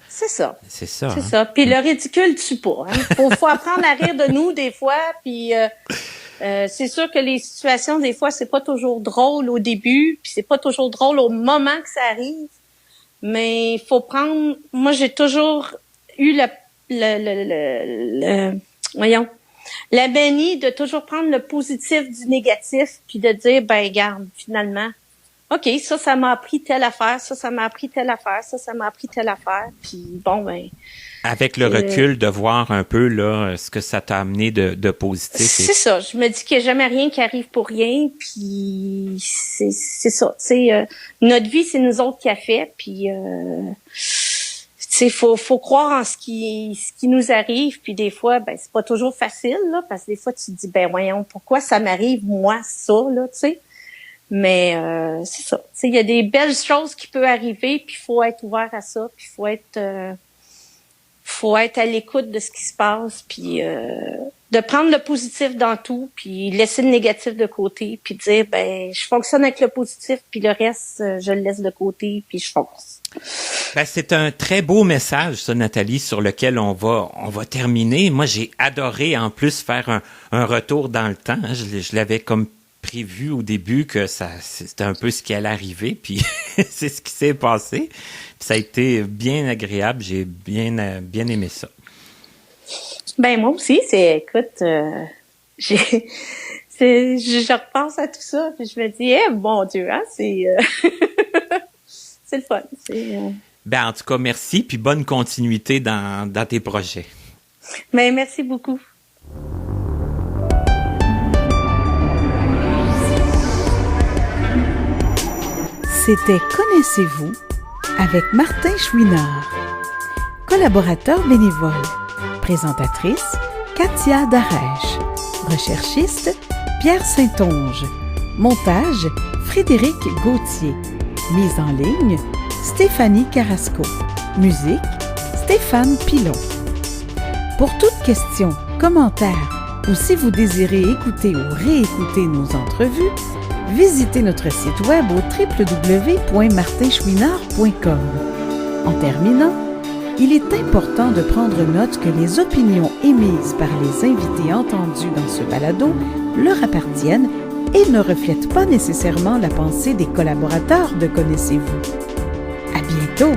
c'est ça. C'est ça. C'est ça. Puis le ridicule tue pas. Hein. Faut apprendre à rire de nous des fois, puis c'est sûr que les situations des fois c'est pas toujours drôle au début, puis c'est pas toujours drôle au moment que ça arrive. Mais il faut prendre. Moi, j'ai toujours eu la manie de toujours prendre le positif du négatif, puis de dire ben regarde, finalement, OK, ça m'a appris telle affaire, ça m'a appris telle affaire, ça m'a appris telle affaire, puis bon ben. Avec le recul de voir un peu là ce que ça t'a amené de positif. C'est ça. Je me dis qu'il n'y a jamais rien qui arrive pour rien, puis c'est ça. Tu sais, notre vie c'est nous autres qui a fait, puis tu sais faut croire en ce qui nous arrive, puis des fois ben c'est pas toujours facile là, parce que des fois tu te dis ben voyons pourquoi ça m'arrive moi ça là, tu sais. Mais c'est ça. Tu sais il y a des belles choses qui peuvent arriver, puis il faut être ouvert à ça, puis faut être à l'écoute de ce qui se passe, puis de prendre le positif dans tout, puis laisser le négatif de côté, puis dire ben je fonctionne avec le positif, puis le reste je le laisse de côté, puis je fonce. Ben, c'est un très beau message, ça, Nathalie, sur lequel on va terminer. Moi, j'ai adoré en plus faire un retour dans le temps. Hein. Je l'avais comme prévu au début que c'était un peu ce qui allait arriver, puis c'est ce qui s'est passé. Puis ça a été bien agréable, j'ai bien aimé ça. Ben moi aussi, écoute, je repense à tout ça, puis je me dis, bon Dieu, hein, c'est le fun. Ben en tout cas, merci, puis bonne continuité dans tes projets. Ben merci beaucoup. C'était Connaissez-vous avec Martin Chouinard. Collaborateur bénévole. Présentatrice, Katia Darèche. Recherchiste, Pierre Saint-Onge. Montage, Frédéric Gauthier. Mise en ligne, Stéphanie Carrasco. Musique, Stéphane Pilon. Pour toute question, commentaire ou si vous désirez écouter ou réécouter nos entrevues, visitez notre site web au www.martinchouinard.com. En terminant, il est important de prendre note que les opinions émises par les invités entendus dans ce balado leur appartiennent et ne reflètent pas nécessairement la pensée des collaborateurs de Connaissez-vous. À bientôt!